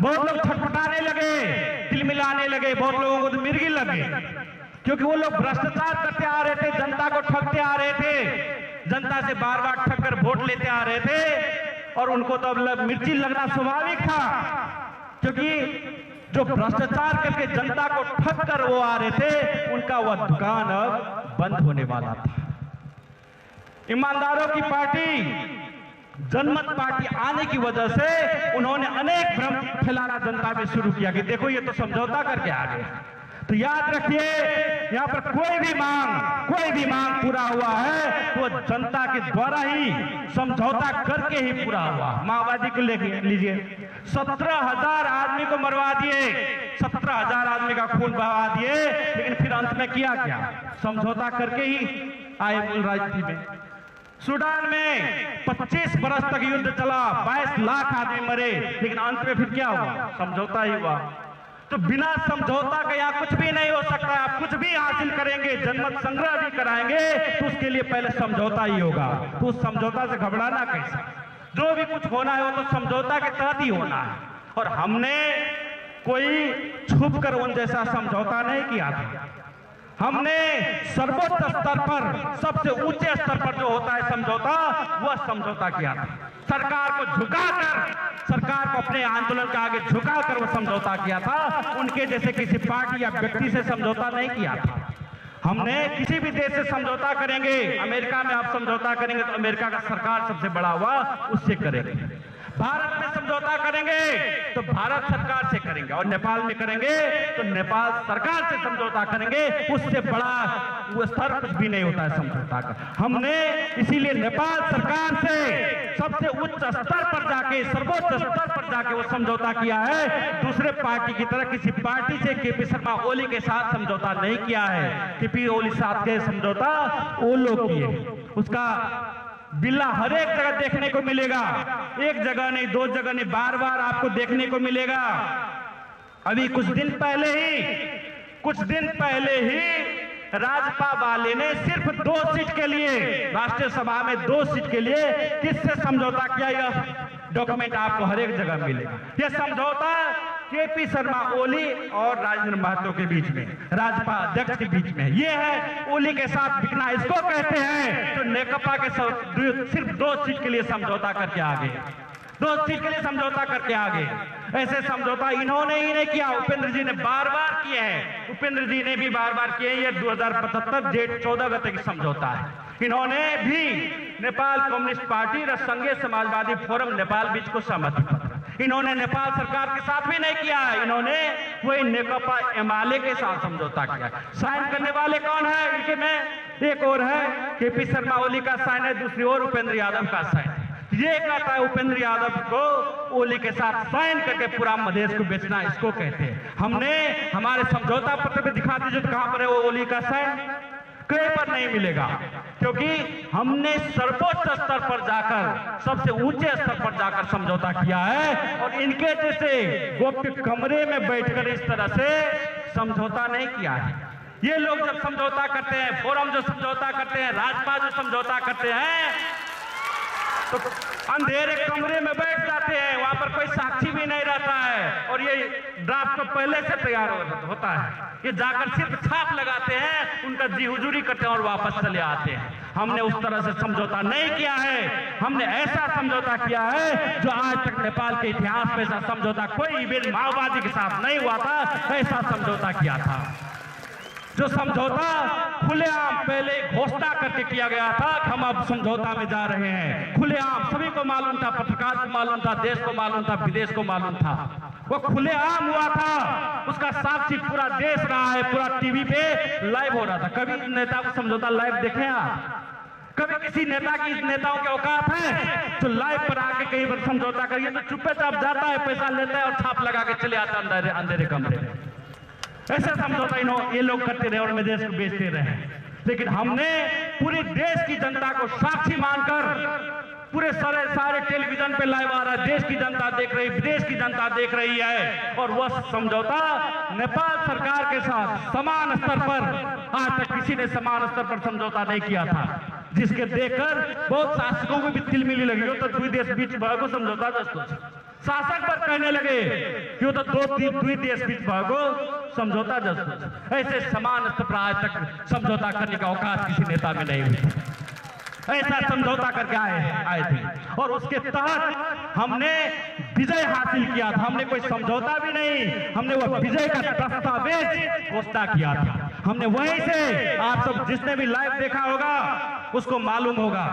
बहुत लोग छटपटाने लगे, तिलमिलाने लगे, बहुत लोगों को तो मिर्गी लगे, क्योंकि वो लोग भ्रष्टाचार करते आ रहे थे, जनता को ठगते आ रहे थे, जनता से बार बार ठग कर वोट लेते आ रहे थे। और उनको तो अब मिर्ची लगना स्वाभाविक था, क्योंकि जो भ्रष्टाचार करके जनता को ठग कर वो आ रहे थे, उनका वह दुकान अब बंद होने वाला था। ईमानदारों की पार्टी जनमत पार्टी आने की वजह से उन्होंने अनेक भ्रम फैलाना जनता में शुरू किया कि देखो ये तो समझौता करके आ गए। तो याद रखिए, यहाँ पर कोई भी मांग पूरा हुआ है तो जनता के द्वारा ही समझौता करके ही पूरा हुआ। माओवादी को लेके लीजिए, 17,000 आदमी को मरवा दिए, 17,000 आदमी का खून बहा दिए, लेकिन फिर अंत में किया क्या? समझौता करके ही आए मूल राजनीति में। सूडान में 25 बरस तक युद्ध चला, 22 लाख आदमी मरे, लेकिन अंत में फिर क्या हुआ? समझौता ही हुआ। तो बिना समझौता के यहाँ कुछ भी नहीं हो सकता है। आप कुछ भी हासिल करेंगे, जनमत संग्रह भी कराएंगे, तो उसके लिए पहले समझौता ही होगा। तो उस समझौता से घबराना कैसा? जो भी कुछ होना है वो तो समझौता के तहत ही होना है। और हमने कोई छुप कर उन जैसा समझौता नहीं किया था। हमने सर्वोच्च स्तर पर, सबसे ऊंचे स्तर पर जो होता है समझौता, वह समझौता किया था। सरकार को झुकाकर, सरकार को अपने आंदोलन के आगे झुकाकर वह समझौता किया था। उनके जैसे किसी पार्टी या व्यक्ति से समझौता नहीं किया था। हमने किसी भी देश से समझौता करेंगे, अमेरिका में आप समझौता करेंगे तो अमेरिका का सरकार सबसे बड़ा हुआ, उससे करेंगे। भारत में समझौता करेंगे तो भारत सरकार से करेंगे, और नेपाल में करेंगे तो नेपाल सरकार से समझौता करेंगे। उससे बड़ा वो स्तर कुछ भी नहीं होता है समझौता का। हमने इसीलिए नेपाल सरकार से सबसे उच्च स्तर पर जाके, सर्वोच्च स्तर पर जाके वो समझौता किया है। दूसरे पार्टी की तरह किसी पार्टी से केपी शर्मा ओली के साथ समझौता नहीं किया है। केपी ओली साथ के समझौता वो लोग किए। उसका बिल्ला हर एक जगह देखने को मिलेगा, एक जगह नहीं, दो जगह नहीं, बार बार आपको देखने को मिलेगा। अभी कुछ दिन पहले ही राजपा वाले ने सिर्फ 2 सीट के लिए, राष्ट्रीय सभा में 2 सीट के लिए किससे समझौता किया, यह डॉक्यूमेंट आपको हर एक जगह मिलेगा। यह समझौता केपी शर्मा ओली और राजेंद्र महतो के बीच में, राजपा अध्यक्ष के बीच में। यह है ओली के साथ बिकना, इसको कहते हैं। तो नेकपा के सिर्फ 2 सीट के लिए समझौता करके आ गए, 2 सीट के लिए समझौता करके आ गए। ऐसे समझौता इन्होंने ही नहीं किया, उपेंद्र जी ने बार बार किए हैं। उपेंद्र जी ने भी बार बार किए। ये 2075 जेठ 14 गते की समझौता है। इन्होंने भी नेपाल कम्युनिस्ट पार्टी और संघीय समाजवादी फोरम नेपाल बीच को सहमति पत्र, इन्होंने नेपाल सरकार के साथ भी नहीं किया है। इन्होंने वही नेकपा एमाले के साथ समझौता किया। साइन करने वाले कौन है इनके में? एक और है केपी शर्मा ओली का साइन है, दूसरी ओर उपेंद्र यादव का साइन है। ये कहता है उपेंद्र यादव को ओली के साथ साइन करके पूरा मधेश को बेचना, इसको कहते हैं। हमने हमारे समझौता पत्र पे दिखा दीजिए तो कहां पर है वो ओली का साइन? कहीं पर नहीं मिलेगा, क्योंकि हमने सर्वोच्च स्तर पर जाकर, सबसे ऊंचे स्तर पर जाकर समझौता किया है। और इनके जैसे गोप्य कमरे में बैठकर इस तरह से समझौता नहीं किया है। ये लोग जब समझौता करते हैं, फोरम जो समझौता करते हैं, राजपा जो समझौता करते हैं, तो अंधेरे कमरे में बैठ जाते हैं, वहां पर कोई साक्षी भी नहीं रहता है, और ये ड्राफ्ट तो पहले से तैयार होता है। ये जाकर सिर्फ छाप लगाते हैं, उनका जी हुजूरी करते हैं और वापस चले आते हैं। हमने उस तरह से समझौता नहीं किया है। हमने ऐसा समझौता किया है जो आज तक नेपाल के इतिहास में ऐसा समझौता कोई इवेंट माओवादी के साथ नहीं हुआ था, ऐसा समझौता किया था। जो समझौता खुलेआम पहले घोषणा करके किया गया था कि हम अब समझौता में जा रहे हैं, खुलेआम सभी को मालूम था, पत्रकार को मालूम था, देश को मालूम था, विदेश को मालूम था, वो खुलेआम हुआ था। उसका साक्षी पूरा देश रहा है, पूरा टीवी पे लाइव हो रहा था। कभी नेता को समझौता लाइव देखे आप? कभी किसी नेता की, नेताओं के औकात है तो लाइव पर आके कहीं पर समझौता करिए तो चुपचाप जाता है, पैसा लेता है और छाप लगा के चले आता है अंधेरे कमरे में। ऐसा समझौता ये लोग करते रहे और मैं देश को बेचते रहे। लेकिन हमने पूरे देश की जनता को साक्षी मानकर, पूरे सारे टेलीविजन पे लाइव आ रहा है, देश की जनता देख रही, विदेश की जनता देख रही है। और वह समझौता नेपाल सरकार के साथ समान स्तर पर, आज तक किसी ने समान स्तर पर समझौता नहीं किया था, जिसके देखकर बहुत शासकों को भी तिलमिली लगी हो तो दुई देश बीच भएको समझौता जस्तो। शासक पर कहने लगे कि तो दुई देश बीच भएको समझौता जस्तो। ऐसे समान स्तर पर आज तक समझौता करने का औकात किसी नेता में नहीं हुई। ऐसा समझौता करके आए थे और उसके तहत हमने विजय हासिल किया था। हमने कोई समझौता भी नहीं, हमने वो विजय का दस्तावेज घोषणा किया था। हमने वहीं से, आप सब जिसने भी लाइव देखा होगा उसको मालूम होगा,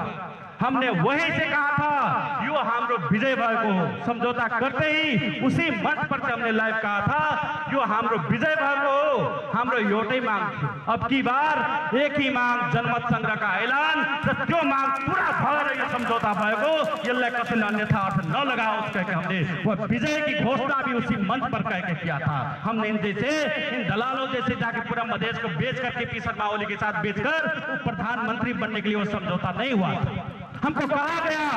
हमने वहीं से कहा था यो हाम्रो विजय भएको हो। समझौता करते ही उसी मंच पर हमने लाइव कहा था यो हाम्रो विजय भएको हो, हाम्रो एउटै माग थियो। अब की बार एक ही माग, जनमत संग्रह का ऐलान, र त्यो माग पूरा भएर यो सम्झौता भएको, यसलाई कसैले अन्यथा अर्थ नलगाओस् कहकर हमने वह विजय की घोषणा भी उसी मंच पर कहकर किया था। हमने इन दलालों जैसे जाके पूरा मधेश को बेच करके केपी शर्मा ओली के साथ बेचकर वो प्रधानमंत्री बनने के लिए वो समझौता नहीं हुआ। हमको कहा गया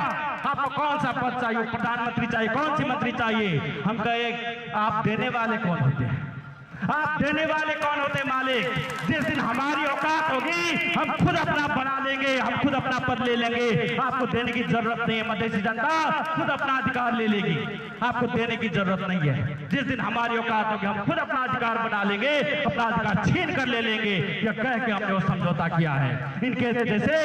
आपको कौन सा पद चाहिए, प्रधानमंत्री चाहिए, कौन सी मंत्री चाहिए? हम कहे आप देने वाले कौन होते हैं? आप देने वाले कौन होते मालिक? जिस दिन हमारी औकात होगी हम खुद अपना बना लेंगे, हम खुद अपना पद ले लेंगे। आपको देने की जरूरत नहीं है, मधेसी जनता खुद अपना अधिकार ले लेगी, आपको देने की जरूरत नहीं है। जिस दिन हमारी औकात होगी हम खुद अपना अधिकार बना लेंगे, अपना अधिकार छीन कर ले लेंगे। यह कह के हमने वो समझौता किया है। इनके जैसे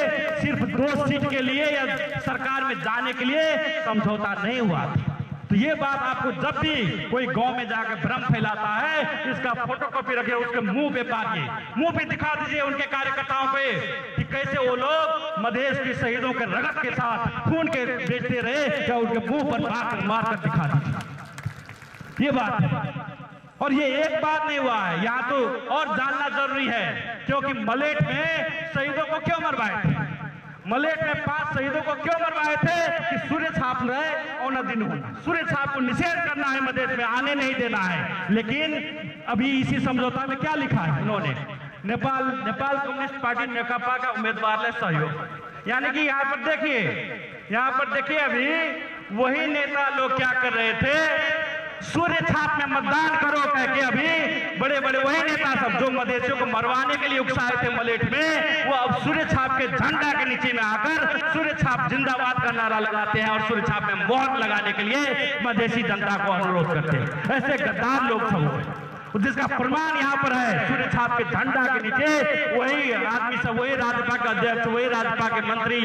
सिर्फ 2 सीट के लिए या सरकार में जाने के लिए समझौता नहीं हुआ। तो ये बात आपको जब भी कोई गांव में जाकर भ्रम फैलाता है, इसका फोटोकॉपी रखिए, उसके मुंह पे मारिए, मुंह पे दिखा दीजिए उनके कार्यकर्ताओं पे कि कैसे वो लोग मधेश के शहीदों के रगत के साथ खून के बेचते रहे, क्या उनके मुंह पर मार कर दिखा दीजिए। ये बात है। और ये एक बात नहीं हुआ है, यहाँ तो और जानना जरूरी है, क्योंकि मलेट में शहीदों को क्यों मरवाए थे? मलेट में 5 शहीदों को क्यों मरवाए थे? कि सूर्य छाप रहे और न दिन होना, सूर्य छाप को निषेध करना है, मधेश में आने नहीं देना है। लेकिन अभी इसी समझौता में क्या लिखा है उन्होंने? नेपाल कम्युनिस्ट पार्टी नेकपा का उम्मीदवार ले सहयोग, यानी कि यहाँ पर देखिए अभी वही नेता लोग क्या कर रहे थे, सूर्य छाप में मतदान करो कह के अभी बड़े बड़े वही नेता सब जो मधेसियों को मरवाने के लिए उकसाए थे मलेट में, वो अब सूर्य छाप के झंडा के नीचे में आकर सूर्य छाप जिंदाबाद का नारा लगाते हैं और सूर्य छाप में मोहर लगाने के लिए मधेसी जनता को अनुरोध करते हैं। ऐसे गद्दार लोग सब, जिसका प्रमाण यहाँ पर है, सूर्य छाप के झंडा के नीचे वही आदमी सब, वही राजपा के अध्यक्ष, वही राजपा के मंत्री,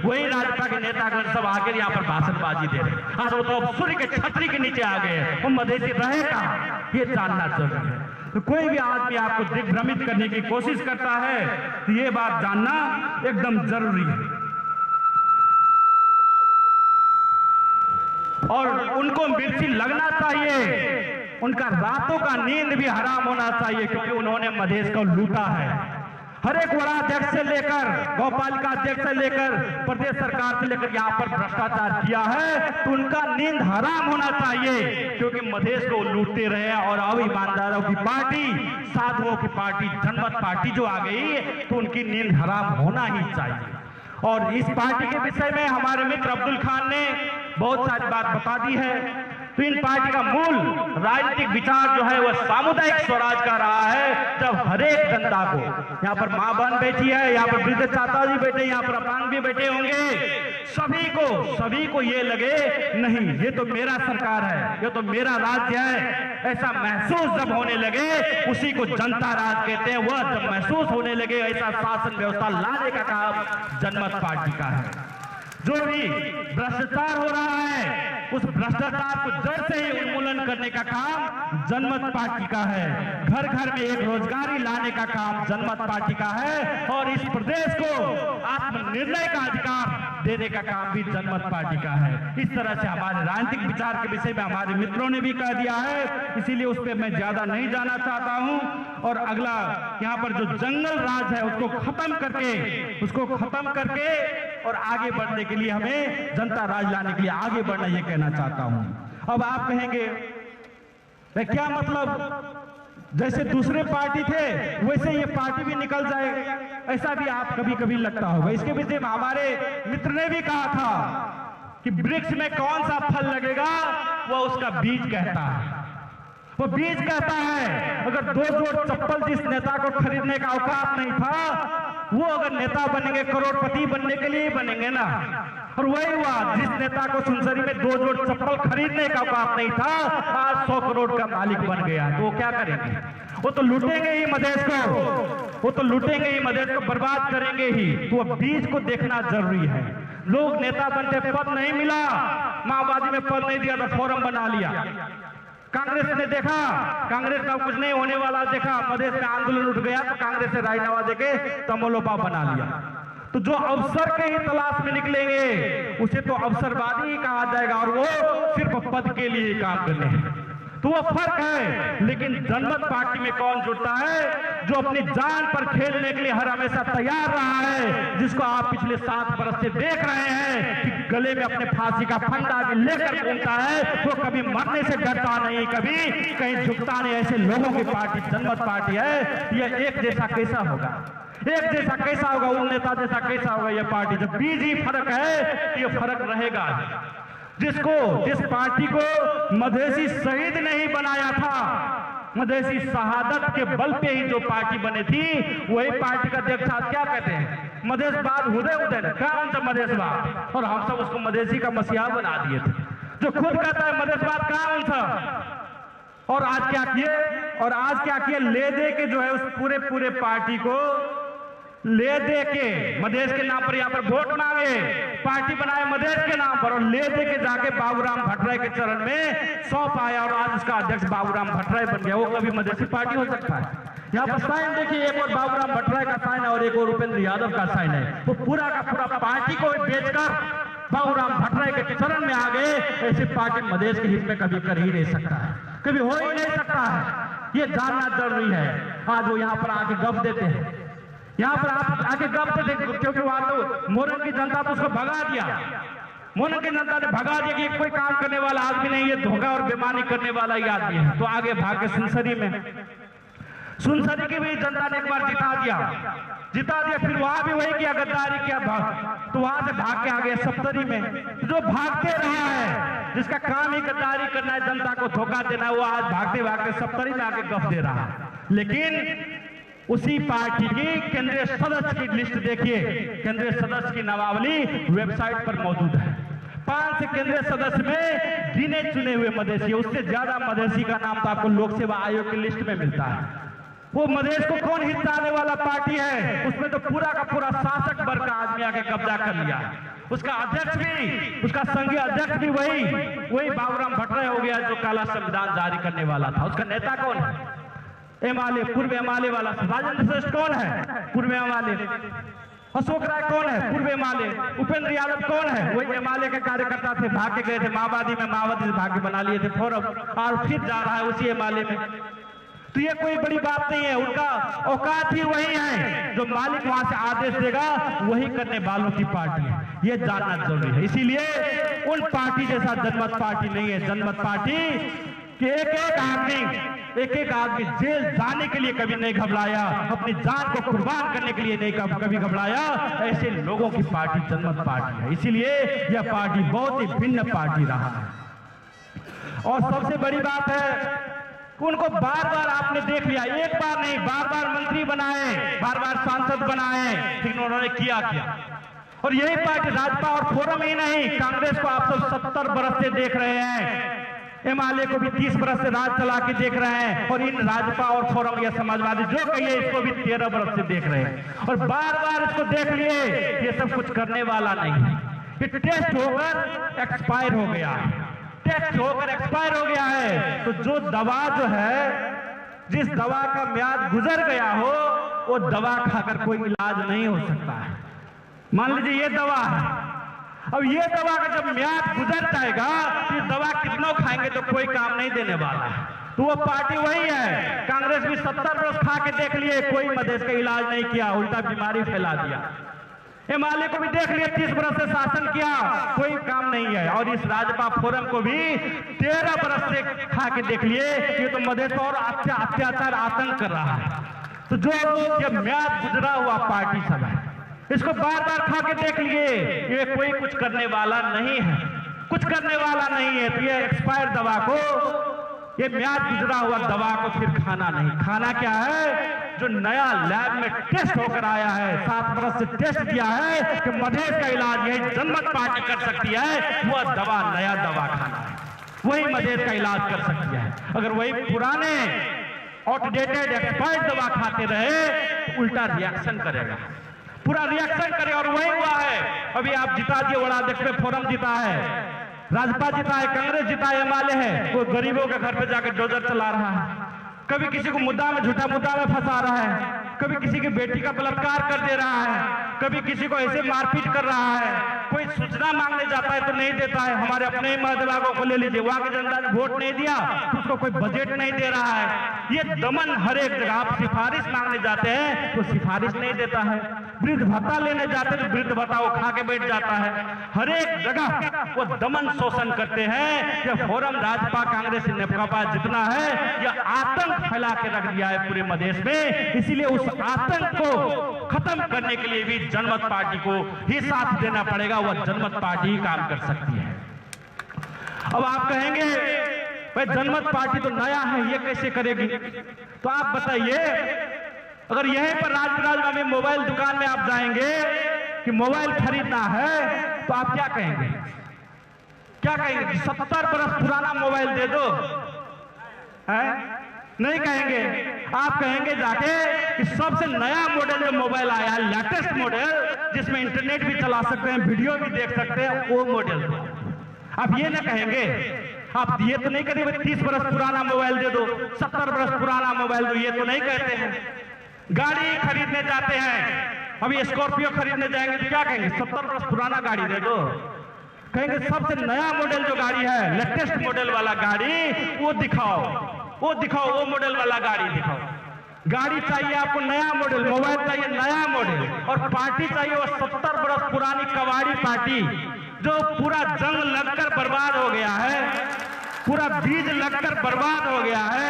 वही राजपा के नेतागण सब आकर यहाँ पर भाषणबाजी दे रहे। आज वो तो सूर्य के छतरी के नीचे आ गए, वो मधेसी रहेगा, ये जानना जरूरी है। तो कोई भी आदमी आपको दिग्भ्रमित करने की कोशिश करता है तो ये बात जानना एकदम जरूरी है। और उनको मिर्ची लगना चाहिए, उनका रातों का नींद भी हराम होना चाहिए, क्योंकि उन्होंने मधेश को लूटा है। हर एक वराध्यक्ष से लेकर गौपालिका अध्यक्ष से लेकर प्रदेश सरकार से लेकर यहाँ पर भ्रष्टाचार किया है, तो उनका नींद हराम होना चाहिए, क्योंकि मधेश को लूटते रहे। और अब ईमानदारों की पार्टी, साधुओं की पार्टी, जनमत पार्टी जो आ गई, तो उनकी नींद हराम होना ही चाहिए। और इस पार्टी के विषय में हमारे मित्र अब्दुल खान ने बहुत सारी बात बता दी है। तो इन पार्टी का मूल राजनीतिक विचार जो है वह सामुदायिक स्वराज का रहा है। जब हरेक जनता को, यहाँ पर माँ बहन बैठी है, यहाँ पर वृद्ध चाचा जी बैठे, यहाँ पर अपरांग भी बैठे होंगे, सभी को ये लगे नहीं ये तो मेरा सरकार है, ये तो मेरा राज्य है, ऐसा महसूस जब होने लगे, उसी को जनता राज कहते हैं। वह जब महसूस होने लगे, ऐसा शासन व्यवस्था लाने का काम जनमत पार्टी का है। जो भी भ्रष्टाचार हो रहा है, उस भ्रष्टाचार को जड़ से ही उन्मूलन करने का काम जनमत पार्टी का है। घर घर में एक रोजगारी लाने का काम जनमत पार्टी का है। और इस प्रदेश को आत्मनिर्णय का अधिकार देने का काम भी जनमत पार्टी का है। इस तरह से हमारे राजनीतिक विचार के विषय में हमारे मित्रों ने भी कह दिया है, इसीलिए उस पर मैं ज्यादा नहीं जाना चाहता हूं। और अगला यहाँ पर जो जंगल राज है उसको खत्म करके और आगे बढ़ने के लिए हमें जनता राज लाने के लिए आगे बढ़ना, ये कहना चाहता हूं। अब आप कहेंगे क्या मतलब, जैसे दूसरे पार्टी थे वैसे ये पार्टी भी निकल जाए, ऐसा भी आप कभी कभी लगता होगा। इसके विषय में हमारे मित्र ने भी कहा था कि वृक्ष में कौन सा फल लगेगा वो उसका बीज कहता है। वो बीज कहता है अगर 2 जोड़ चप्पल जिस नेता को खरीदने का औकात नहीं था, वो अगर नेता बनेंगे करोड़पति बनने के लिए ही बनेंगे ना। और वही हुआ, जिस नेता को सुनसरी में 2 जोड़ चप्पल खरीदने का औकात नहीं था, आज 100 करोड़ का मालिक बन गया। तो वो क्या करेंगे? वो तो लूटेंगे ही मधेश को, बर्बाद करेंगे ही। तो बीज को देखना जरूरी है। लोग नेता बनते, पद नहीं मिला, माओवादी में पद नहीं दिया तो फोरम बना लिया। कांग्रेस ने देखा कांग्रेस का कुछ नहीं होने वाला, देखा मधेश में आंदोलन उठ गया तो कांग्रेस से राजीनामा देके तमोलोपा बना लिया। तो जो अवसर के ही तलाश में निकलेंगे उसे तो अवसरवादी ही कहा जाएगा, और वो सिर्फ पद के लिए काम करने हैं। तो वो फर्क है। लेकिन जनमत पार्टी में कौन जुड़ता है? जो अपनी जान पर खेलने के लिए हर हमेशा तैयार रहा है, जिसको आप पिछले 7 बरस से देख रहे हैं कि गले में अपने फांसी का फंदा भी लेकर घूमता है, वो कभी मरने से डरता नहीं, कभी कहीं झुकता नहीं। ऐसे लोगों की पार्टी जनमत पार्टी है। यह एक जैसा कैसा होगा, उन नेता जैसा कैसा होगा यह पार्टी? जब बीज ही फर्क है, ये फर्क रहेगा। जिस पार्टी को मधेसी शहीद नहीं बनाया था, मधेसी शहादत के बल पे ही जो पार्टी बनी थी, वही पार्टी का अध्यक्ष आज क्या कहते हैं, मधेशवाद उदय उदय कौन सा मधेशवाद, और हम सब उसको मधेसी का मसीहा बना दिए थे। जो खुद कहता है मधेशवाद कौन सा, और आज क्या किए, ले दे के जो है उस पूरे पार्टी को ले दे के मधेश के नाम पर यहाँ पर वोट मांगे, पार्टी बनाए मधेश के नाम पर, और ले दे के जाके बाबूराम भट्टराय के चरण में सौंप आया, और आज उसका अध्यक्ष बाबूराम भट्टराय बन गया। वो कभी मधेसी पार्टी हो सकता है? यहाँ पर साइन देखिए, एक और बाबूराम भट्टराय का साइन है और एक और उपेंद्र यादव का साइन है। वो पूरा का पूरा पार्टी को बेचकर बाबूराम भट्टराय के चरण में आ गए। ऐसी पार्टी मधेश के हित में कभी कर ही नहीं सकता है, कभी हो ही नहीं सकता है। ये जानना जरूरी है। आज वो यहाँ पर आके गप देते हैं, यहाँ पर आप आके गप देते, क्योंकि वहां तो मोरन की जनता तो उसको भगा दिया, मोरन की जनता ने भगा दिया कि कोई काम करने वाला आदमी नहीं, ये धोखा और बेईमानी करने वाला ही आदमी है। तो आगे भाग के सुनसरी की भी जनता ने एक बार जिता दिया, फिर वहां भी वही किया, गद्दारी किया, तो वहां से भाग के आ गया सप्तरी में। जो भागते रहा है, जिसका काम ही गद्दारी करना है, जनता को धोखा देना है, वो आज भागते भागते सप्तरी में आके गप दे रहा है। लेकिन उसी पार्टी की केंद्रीय सदस्य की लिस्ट देखिए, केंद्रीय सदस्य की नामावली वेबसाइट पर मौजूद है। 5 केंद्रीय सदस्य में गिने चुने हुए मधेसी, उससे ज्यादा मधेसी का नाम तो आपको लोक सेवा आयोग की लिस्ट में मिलता है। वो मधेश को कौन हिस्सा आने वाला पार्टी है, उसमें तो पूरा का पूरा शासक वर्ग का आदमी आके कब्जा कर लिया। उसका अध्यक्ष भी, उसका संघीय अध्यक्ष भी वही बाबूराम भट्टराय हो गया, जो काला संविधान जारी करने वाला था। उसका नेता कौन है? एमआलए, पूर्व एमआलए वाला राजेंद्र श्रेष्ठ कौन है? पूर्व एमआलए। अशोक राय कौन है? पूर्व एमआलए। उपेंद्र यादव कौन है? वही एमआलए के कार्यकर्ता थे, भाग के गए थे माओवादी में, माओवादी से भाग के बना लिए थे फोरम, और फिर जा रहा है उसी एमआलए में। तो ये कोई बड़ी बात नहीं है, उनका औकात ही वही है, जो मालिक वहां से आदेश देगा वही करने वालों की पार्टी है। ये जानना जरूरी है। इसीलिए उन पार्टी जैसा जनमत पार्टी नहीं है। जनमत पार्टी कि एक एक आदमी जेल जाने के लिए कभी नहीं घबराया, अपनी जान को कुर्बान करने के लिए नहीं कभी घबराया। ऐसे लोगों की पार्टी जनमत पार्टी है। इसीलिए यह पार्टी बहुत ही भिन्न पार्टी रहा है। और सबसे बड़ी बात है, उनको बार बार आपने देख लिया, एक बार नहीं, बार बार मंत्री बनाए, बार बार सांसद बनाए, लेकिन उन्होंने किया क्या? और यही पार्टी राजपा और फोरम ही नहीं, कांग्रेस को आप सब 70 बरस से देख रहे हैं, एमआलए को भी 30 बरस से राज चला के देख रहे हैं, और इन राजपा और फोरम या समाजवादी जो कहिए इसको भी 13 बरस से देख रहे हैं, और बार बार इसको देख लिए। ये सब कुछ करने वाला नहीं है। ये टेस्ट होकर एक्सपायर हो गया है, टेस्ट होकर एक्सपायर हो गया है। तो जो दवा जो है, जिस दवा का म्याद गुजर गया हो, वो दवा खाकर कोई इलाज नहीं हो सकता है। मान लीजिए ये दवा है, अब ये दवा का जब म्याद गुजर जाएगा, तो दवा कितनों खाएंगे तो कोई काम नहीं देने वाला है। तो वो पार्टी वही है। कांग्रेस भी 70 बरस खा के देख लिए, कोई मधेश का इलाज नहीं किया, उल्टा बीमारी फैला दिया। एमआलए को भी देख लिया, 30 बरस से शासन किया, कोई काम नहीं है। और इस राजपा फोरम को भी 13 बरस से खा के देख लिए, ये तो मधेश और अत्याचार आतंक कर रहा है। तो जो ये म्याद गुजरा हुआ पार्टी सब है, इसको बार बार खा के देख लिए, ये कोई कुछ करने वाला नहीं है, कुछ करने वाला नहीं है। तो ये एक्सपायर दवा को, ये म्याद गुजरा हुआ दवा को फिर खाना नहीं। खाना क्या है? जो नया लैब में टेस्ट होकर आया है, 7 बरस से टेस्ट किया है कि मधेश का इलाज यही जनमत पार्टी कर सकती है, वह दवा नया दवा खाना है, वही मधेश का इलाज कर सकती है। अगर वही पुराने आउटडेटेड एक्सपायर्ड दवा खाते रहे तो उल्टा रिएक्शन करेगा, पूरा रिएक्शन करे। और वही हुआ है। अभी आप जिता दिए, बड़ा अध्यक्ष में फोरम जीता है, राजपा जीता है, कांग्रेस जीता है, एमआलए है, वो गरीबों के घर पे जाकर डोजर चला रहा है, कभी किसी को मुद्दा में, झूठा मुद्दा में फंसा रहा है, कभी किसी की बेटी का बलात्कार कर दे रहा है, कभी किसी को ऐसे मारपीट कर रहा है, कोई सूचना मांगने जाता है तो नहीं देता है। हमारे अपने ही महादेवागों को ले लीजिए, वहां की जनता ने वोट नहीं दिया तो उसको कोई बजट नहीं दे रहा है। ये दमन हर एक जगह। आप सिफारिश मांगने जाते हैं तो सिफारिश नहीं देता है, वृद्ध भत्ता लेने जाते हैं तो वृद्ध भत्ता वो खा के बैठ जाता है। हर एक जगह वो दमन शोषण करते हैं। यह फोरम, राजपा, कांग्रेस, नेकपा जितना है, यह आतंक फैला के रख दिया है पूरे मधेश में। इसीलिए उस आतंक को खत्म करने के लिए भी जनमत पार्टी को ही साथ देना पड़ेगा। वह जनमत पार्टी ही काम कर सकती है। अब आप कहेंगे भाई जनमत पार्टी तो नया है, ये कैसे करेगी? तो आप बताइए, अगर यहीं पर राजविराज में मोबाइल दुकान में आप जाएंगे कि मोबाइल खरीदना है तो आप क्या कहेंगे? क्या कहेंगे? 70 बरस पुराना मोबाइल दे दो, है? नहीं कहेंगे। आप कहेंगे जाके कि सबसे नया मॉडल जो मोबाइल आया है, लेटेस्ट मॉडल, जिसमें इंटरनेट भी चला सकते हैं, वीडियो भी देख सकते हैं, वो मॉडल दो। आप ये ना कहेंगे, आप ये तो नहीं करेंगे 30 बरस पुराना मोबाइल दे दो, 70 बरस पुराना मोबाइल दो, ये तो नहीं कहते हैं। गाड़ी खरीदने जाते हैं, अभी स्कॉर्पियो खरीदने जाएंगे तो क्या कहेंगे? 70 बरस पुराना गाड़ी दे दो। कहेंगे सबसे नया मॉडल जो गाड़ी है, लेटेस्ट मॉडल वाला गाड़ी, वो दिखाओ, वो दिखाओ, वो मॉडल वाला गाड़ी दिखाओ। गाड़ी चाहिए आपको नया मॉडल, मोबाइल चाहिए नया मॉडल, और पार्टी चाहिए वो 70 बरस पुरानी कबाड़ी पार्टी, जो पूरा जंग लगकर बर्बाद हो गया है, पूरा बीज लगकर बर्बाद हो गया है,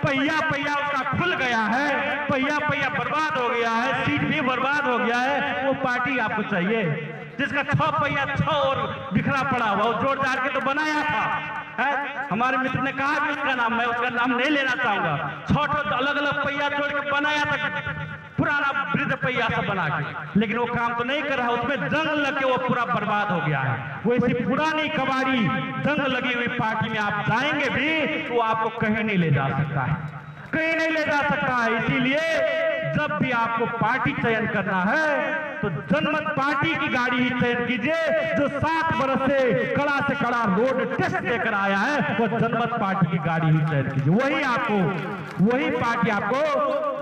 पहिया पहिया उसका खुल गया है, पहिया पहिया बर्बाद हो गया है, सीट भी बर्बाद हो गया है। वो पार्टी आपको चाहिए जिसका 6 पहिया 6 और बिखरा पड़ा हुआ, वो जोड़ जाड़ के तो बनाया था, है? हमारे मित्र ने कहा कि उसका नाम, मैं उसका नाम नहीं लेना चाहूंगा, 6 अलग अलग पहिया जोड़ के बनाया था, पुराना वृद्ध पहिया सब बना के, लेकिन वो काम तो नहीं कर रहा, उसमें जंग लग के वो पूरा बर्बाद हो गया है। वो ऐसी पुरानी कबाड़ी जंग लगी हुई पार्टी में आप जाएंगे भी तो आपको कहीं नहीं ले जा सकता है, कहीं नहीं ले जा सकता है। इसीलिए जब भी आपको पार्टी चयन करना है तो जनमत पार्टी की गाड़ी ही चयन कीजिए, जो 7 बरस से कड़ा रोड टेस्ट देकर आया है, वो जनमत पार्टी की गाड़ी ही चयन कीजिए। वही पार्टी आपको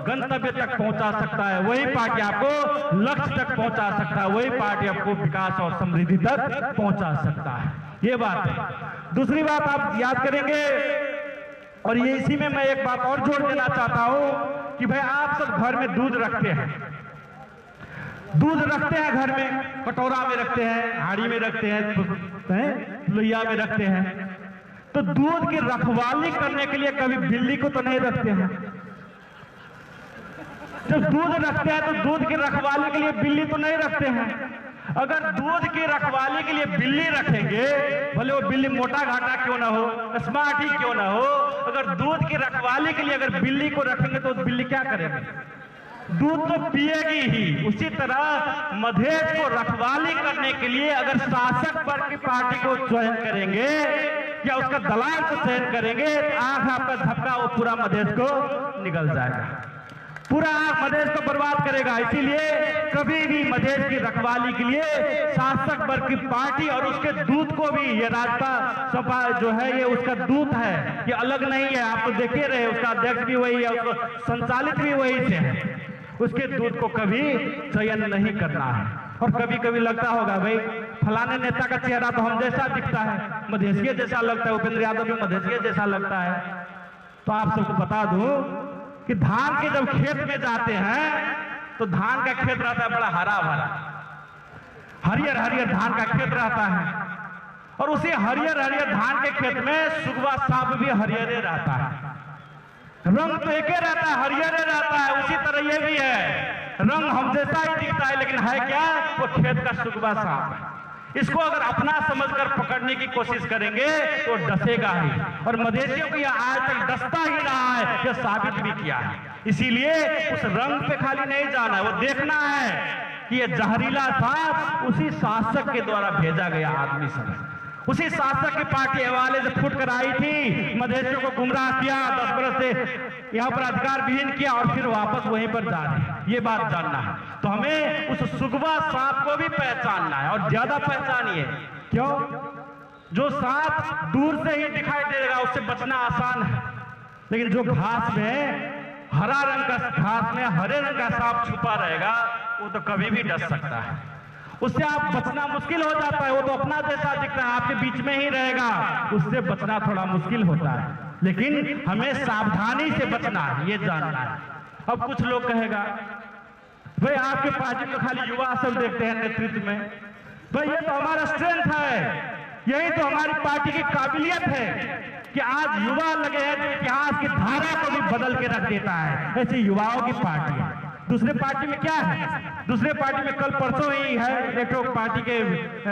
गंतव्य तक पहुंचा सकता है, वही पार्टी आपको लक्ष्य तक पहुंचा सकता है, वही पार्टी आपको विकास और समृद्धि तक पहुंचा सकता है। ये बात है। दूसरी बात आप याद करेंगे, और ये इसी में मैं एक बात और जोड़ देना चाहता हूं कि भाई आप सब घर में दूध रखते हैं, घर में, कटोरा में रखते हैं, हाड़ी में रखते हैं, लोहिया में रखते हैं। तो दूध की रखवाली करने के लिए कभी बिल्ली को तो नहीं रखते हैं। जब दूध रखते हैं तो दूध की रखवाली के लिए बिल्ली तो नहीं रखते हैं। अगर दूध की रखवाली के लिए बिल्ली रखेंगे, भले वो बिल्ली मोटा घाटा क्यों ना हो, स्मार्ट ही क्यों ना हो, अगर दूध की रखवाली के लिए अगर बिल्ली को रखेंगे तो बिल्ली क्या करेगी? दूध तो पिएगी ही। उसी तरह मधेश को रखवाली करने के लिए अगर शासक वर्ग की पार्टी को चयन करेंगे या उसका दलाल को चयन करेंगे, तो आंख आपका झपका वो पूरा मधेश को निकल जाएगा, पूरा मधेश को बर्बाद करेगा। इसीलिए कभी भी मधेश की रखवाली के लिए शासक वर्ग की पार्टी और उसके दूत को भी, ये राजपा सपा जो है ये उसका दूत है, ये अलग नहीं है, आप तो देखे रहे, उसका अध्यक्ष भी वही है, उसको संचालित भी वही से है। उसके दूत को कभी चयन नहीं करना है। और कभी कभी लगता होगा भाई फलाने नेता का चेहरा तो हम जैसा दिखता है, मधेसिया जैसा लगता है, उपेंद्र यादव भी मधेसिया जैसा लगता है। तो आप सबको बता दूं कि धान के जब खेत में जाते हैं तो धान का खेत रहता है बड़ा हरा भरा, हरियर हरियर धान का खेत रहता है, और उसी हरियर हरियर धान के खेत में सुगवा सांप भी हरियरे रहता है। रंग तो एक ही रहता है, हरियरे रहता है। उसी तरह ये भी है, रंग हम जैसा ही दिखता है, लेकिन है क्या? वो खेत का सुगवा सांप है। इसको अगर अपना समझकर पकड़ने की कोशिश करेंगे तो डसेगा ही, और मधेसियों को यह आज तक डसता ही रहा है, यह साबित भी किया है। इसीलिए उस रंग पे खाली नहीं जाना है, वो देखना है कि यह जहरीला सांप उसी शासक के द्वारा भेजा गया आदमी सब, उसी शासक की पार्टी हवाले से फुट कर आई थी, मधेसियों को गुमराह किया, 10 बरस से यहाँ पर अधिकार विहीन किया, और फिर वापस वहीं पर जा रहे। ये बात जानना है। तो हमें उस सुगवा सांप को भी पहचानना है, और ज्यादा पहचानिए। क्यों? जो सांप दूर से ही दिखाई देगा उससे बचना आसान है, लेकिन जो घास में, हरा रंग का घास में हरे रंग का सांप छुपा रहेगा, वो तो कभी भी डस सकता है, उससे आप बचना मुश्किल हो जाता है। वो तो अपना जैसा दिखता है, आपके बीच में ही रहेगा, उससे बचना थोड़ा मुश्किल होता है, लेकिन हमें सावधानी से बचना है, ये जानना है। अब कुछ लोग कहेगा भाई आपके पार्टी में खाली युवा सब देखते हैं नेतृत्व में, भाई ये तो हमारा स्ट्रेंथ है, यही तो हमारी पार्टी की काबिलियत है कि आज युवा लगे हैं जो इतिहास की धारा को भी बदल के रख देता है। ऐसी युवाओं की पार्टी है। दूसरे पार्टी में क्या है? दूसरे पार्टी में कल परसों ही है एक पार्टी के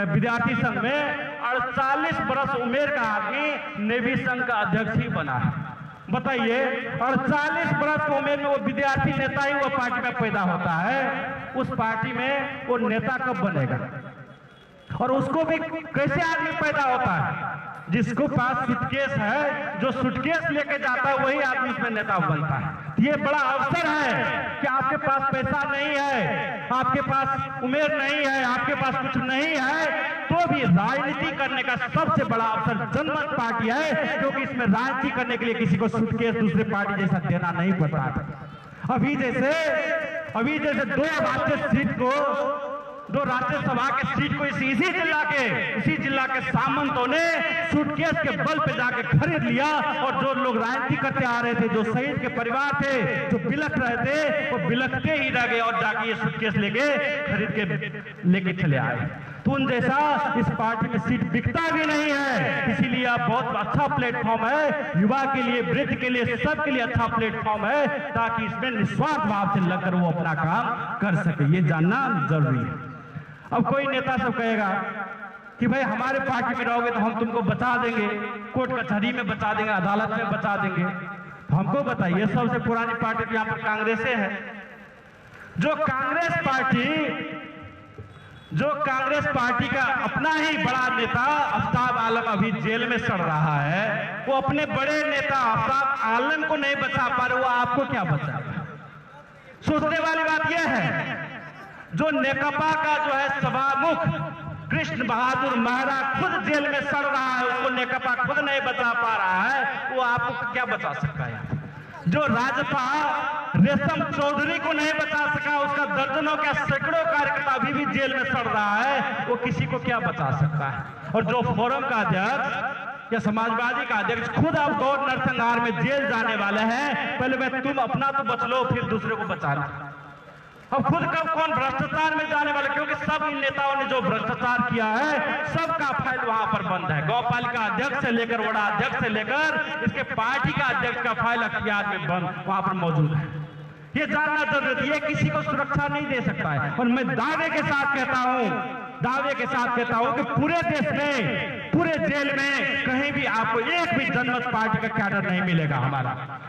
विद्यार्थी संघ में 48 बरस उम्र का आदमी नेवी संघ का अध्यक्ष ही बना है। बताइए, 48 बरस की उम्र में वो विद्यार्थी नेता ही वो पार्टी में पैदा होता है, उस पार्टी में वो नेता कब बनेगा? और उसको भी कैसे आदमी पैदा होता है? जिसको पास सूटकेस है, जो सूटकेस लेके जाता है वही आदमी उसमें नेता बनता है। ये बड़ा अवसर है कि आपके पास पैसा नहीं है, आपके पास उम्र नहीं है, आपके पास कुछ नहीं है, तो भी राजनीति करने का सबसे बड़ा अवसर जनमत पार्टी है, क्योंकि इसमें राजनीति करने के लिए किसी को सूटकेस दूसरे पार्टी जैसा देना नहीं पड़ता। अभी जैसे दो राज्यसभा के सीट को इसी जिला के सामंतों ने सूटकेस के बल पे जाके खरीद लिया, और जो लोग राजनीति करते आ रहे थे, जो शहीद के परिवार थे, जो बिलख रहे थे, वो बिलखते ही रह गए और जाके ये सूटकेस लेके चले आए। तो उन जैसा इस पार्टी में सीट बिकता भी नहीं है, इसीलिए अब बहुत अच्छा प्लेटफॉर्म है युवा के लिए, वृद्ध के लिए, सबके लिए अच्छा प्लेटफॉर्म है, ताकि इसमें निस्वार्थ भाव से लगकर वो अपना काम कर सके। ये जानना जरूरी है। अब कोई नेता सब कहेगा कि भाई हमारे पार्टी में रहोगे तो हम तुमको बचा देंगे, कोर्ट कचहरी में बचा देंगे, अदालत में बचा देंगे। तो हमको बताइए, सबसे पुरानी पार्टी तो यहाँ पर कांग्रेस है। जो कांग्रेस पार्टी का अपना ही बड़ा नेता आफ्ताब आलम अभी जेल में सड़ रहा है, वो अपने बड़े नेता आफ्ताब आलम को नहीं बचा पा रहे, वो आपको क्या बचाएगा? सोचने वाली बात यह है, जो नेकपा का जो है सभामुख कृष्ण बहादुर मेहरा खुद जेल में सड़ रहा है, उसको नेकपा खुद नहीं बचा पा रहा है, वो आपको क्या बचा सकता है? जो राजपा रेशम चौधरी को नहीं बचा सका, उसका दर्जनों के सैकड़ों कार्यकर्ता अभी भी जेल में सड़ रहा है, वो किसी को क्या बचा सकता है? और जो फोरम का अध्यक्ष या समाजवादी का अध्यक्ष खुद अब गौर नरसंहार में जेल जाने वाले हैं, पहले मैं तुम अपना तो बच लो, फिर दूसरे को बचाना। अब खुद कब कौन भ्रष्टाचार में जाने वाले, क्योंकि सब इन नेताओं ने जो भ्रष्टाचार किया है सबका फाइल वहां पर बंद है। गौपालिका अध्यक्ष से लेकर वड़ा अध्यक्ष से लेकर इसके पार्टी का अध्यक्ष का फाइल अख्तियार में बंद वहां पर मौजूद है। ये जानना जरूरी है, ये किसी को सुरक्षा नहीं दे सकता है। और मैं दावे के साथ कहता हूं कि पूरे देश में, पूरे जेल में कहीं भी आपको एक भी जनमत पार्टी का कैडर नहीं मिलेगा।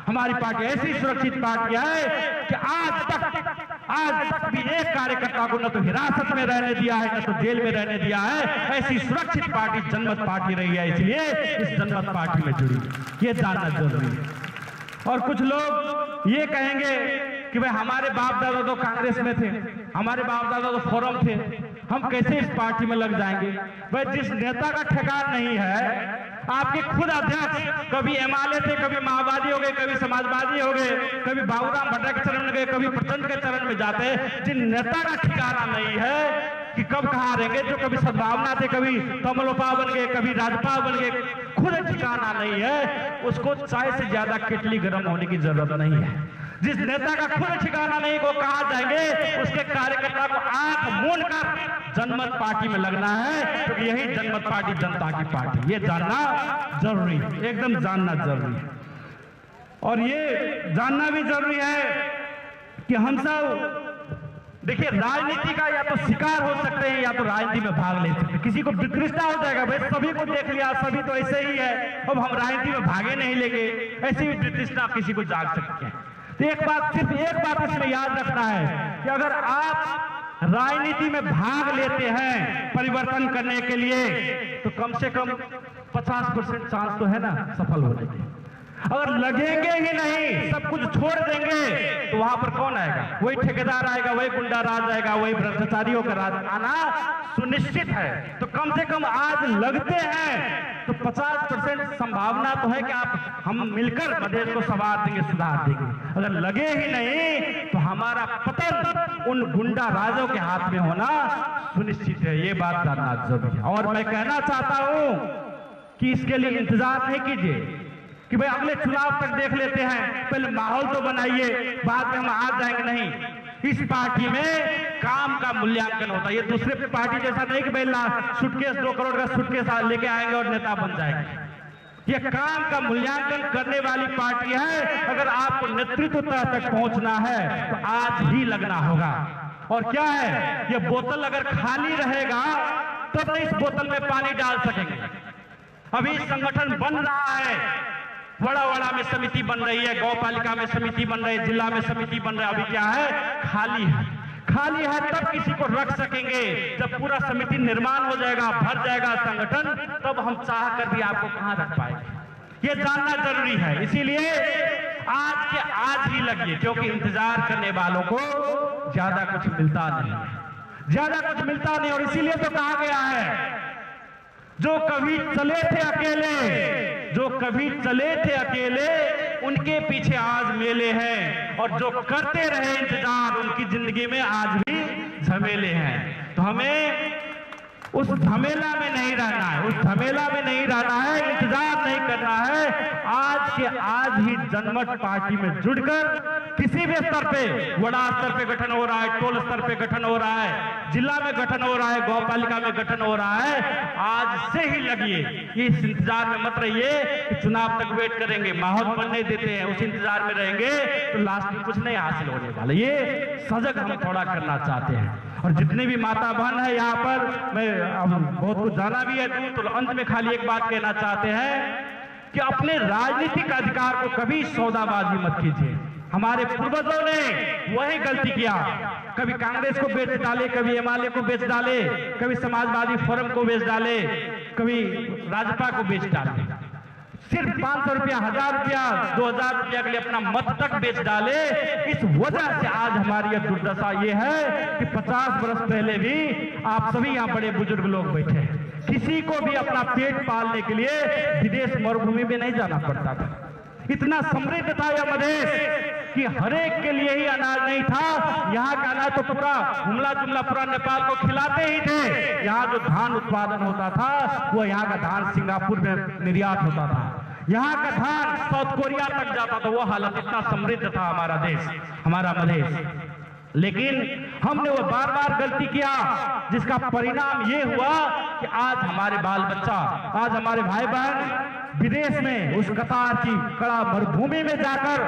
हमारी पार्टी ऐसी सुरक्षित पार्टी है कि आज तक भी एक कार्यकर्ता को न तो हिरासत में रहने दिया है, न तो जेल में रहने दिया है। ऐसी सुरक्षित पार्टी जनमत पार्टी रही है, इसलिए इस जनमत पार्टी में जुड़ी, ये जानना जरूरी है। और कुछ लोग ये कहेंगे कि भाई हमारे बाप दादा तो कांग्रेस में थे, हमारे बाप दादा तो फोरम थे, हम कैसे इस पार्टी में लग जाएंगे? भाई जिस नेता का ठिकाना नहीं है, आपके खुद अध्यक्ष कभी एमएलए थे, कभी माओवादी हो गए, कभी समाजवादी हो गए, कभी बाबूराम भट्टा के चरण में गए, कभी प्रचंड के चरण में जाते। जिन नेता का ठिकाना नहीं है कि कब कहाँ रहेंगे, जो कभी सद्भावना थे, कभी कमलोपा बन गए, कभी राजपा बन गए, खुद ठिकाना नहीं है, उसको चाय से ज्यादा केटली गर्म होने की जरूरत नहीं है। जिस नेता का खुद ठिकाना नहीं, वो कहाँ जाएंगे? उसके कार्यकर्ता को आंख मूंद कर जनमत पार्टी में लगना है, क्योंकि यही जनमत पार्टी जनता की पार्टी। ये जानना जरूरी है, एकदम जानना जरूरी है। और ये जानना भी जरूरी है कि हम सब देखिए, राजनीति का या तो शिकार हो सकते हैं या तो राजनीति में भाग ले सकते हैं। किसी को विकृष्टता हो जाएगा, भाई सभी को देख लिया, सभी तो ऐसे ही है, अब हम राजनीति में भागे नहीं लेंगे, ऐसी भी विकृष्टता किसी को जाग सकते हैं। तो सिर्फ एक बात इसमें याद रखना है कि अगर आप राजनीति में भाग लेते हैं परिवर्तन करने के लिए, तो कम से कम 50% चांस तो है ना सफल होने के। अगर लगेंगे ही नहीं, सब कुछ छोड़ देंगे, तो वहां पर कौन आएगा? वही ठेकेदार आएगा, वही गुंडा राज आएगा, वही भ्रष्टाचारियों का राज आना सुनिश्चित है। तो कम से कम आज लगते हैं तो 50% संभावना तो है कि हम मिलकर प्रदेश को संवार देंगे, सुधार देंगे। अगर लगे ही नहीं तो हमारा पतन उन गुंडा राजों के हाथ में होना सुनिश्चित है। ये बात जानना जरूरी है। और मैं कहना चाहता हूं कि इसके लिए इंतजार नहीं कीजिए कि भाई अगले चुनाव तक देख लेते हैं, पहले माहौल तो बनाइए, बाद में हम आ जाएंगे। नहीं, इस पार्टी में काम का मूल्यांकन होता है। ये दूसरे पार्टी जैसा नहीं कि भाई सूटकेस 2 करोड़ का सूटकेस लेके आएंगे और नेता बन जाएंगे। ये काम का मूल्यांकन करने वाली पार्टी है। अगर आपको नेतृत्व तक पहुंचना है तो आज ही लगना होगा। और क्या है, ये बोतल अगर खाली रहेगा तब नहीं इस बोतल में पानी डाल सकेंगे। अभी संगठन बन रहा है, बड़ा में समिति बन रही है, गौ पालिका में समिति बन रही है, जिला में समिति बन रही है। अभी क्या है, खाली है। तब किसी को रख सकेंगे जब पूरा समिति निर्माण हो जाएगा, भर जाएगा संगठन, तब हम चाह कर भी आपको कहां रख पाएंगे। ये जानना जरूरी है। इसीलिए आज के आज ही लगिए, क्योंकि इंतजार करने वालों को ज्यादा कुछ मिलता नहीं, और इसीलिए तो कहा गया है, जो कभी चले थे अकेले उनके पीछे आज मेले हैं, और जो करते रहे इंतजार उनकी जिंदगी में आज भी झमेले हैं। तो हमें उस झमेला में नहीं रहना है, इंतजार नहीं करना है। आज के आज ही जनमत पार्टी में जुड़कर किसी भी स्तर पे, वड़ा स्तर पे गठन हो रहा है, टोल स्तर पे गठन हो रहा है, जिला में गठन हो रहा है, गौ पालिका में गठन हो रहा है, आज से ही लगिए। इस इंतजार में मत रहिए कि चुनाव तक वेट करेंगे, माहौल बनने देते हैं, उस इंतजार में रहेंगे तो लास्ट में कुछ नहीं हासिल होने वाला। ये सजग हम थोड़ा करना चाहते हैं। और जितने भी माता बहन है यहाँ पर, मैं बहुत कुछ जाना भी है, तो अंत में खाली एक बात कहना चाहते हैं कि अपने राजनीतिक अधिकार को कभी सौदाबाजी मत कीजिए। हमारे पूर्वजों ने वही गलती किया, कभी कांग्रेस को बेच डाले, कभी एमआलए को बेच डाले, कभी समाजवादी फोरम को बेच डाले, कभी राजपा को बेच डाले। सिर्फ 500 रुपया, 1000 रुपया, 2000 रुपया के लिए अपना मत तक बेच डाले। इस वजह से आज हमारी यह दुर्दशा ये है कि 50 वर्ष पहले भी आप सभी यहाँ बड़े बुजुर्ग लोग बैठे हैं, किसी को भी अपना पेट पालने के लिए विदेश मरुभूमि में नहीं जाना पड़ता था। इतना समृद्ध था यह मधेश कि हरेक के लिए ही अनाज नहीं था। यहाँ का अनाज तो पूरा जुमला पूरा नेपाल को खिलाते ही थे। यहाँ जो धान उत्पादन होता था वो यहाँ का धान सिंगापुर में निर्यात होता था, यहाँ का धान साउथ कोरिया तक जाता था। वो हालत, इतना समृद्ध था हमारा देश, हमारा मधेश। लेकिन हमने वो बार गलती किया, जिसका परिणाम ये हुआ कि आज हमारे बाल बच्चा, आज हमारे भाई बहन विदेश में उस कतार की कड़ा मरुभूमि में जाकर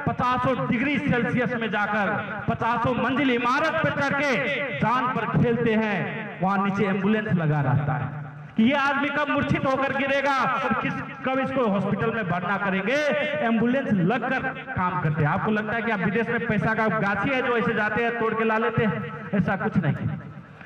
50 डिग्री सेल्सियस में जाकर 50 मंजिल इमारत पर चढ़ के जान पर खेलते हैं। वहां नीचे एम्बुलेंस लगा रहता है कि ये आदमी कब मूर्छित होकर गिरेगा और कब इसको हॉस्पिटल में भर्ना करेंगे। एम्बुलेंस लगकर काम करते हैं। आपको लगता है कि आप विदेश में पैसा का गाछी है जो ऐसे जाते हैं तोड़ के ला लेते हैं? ऐसा कुछ नहीं।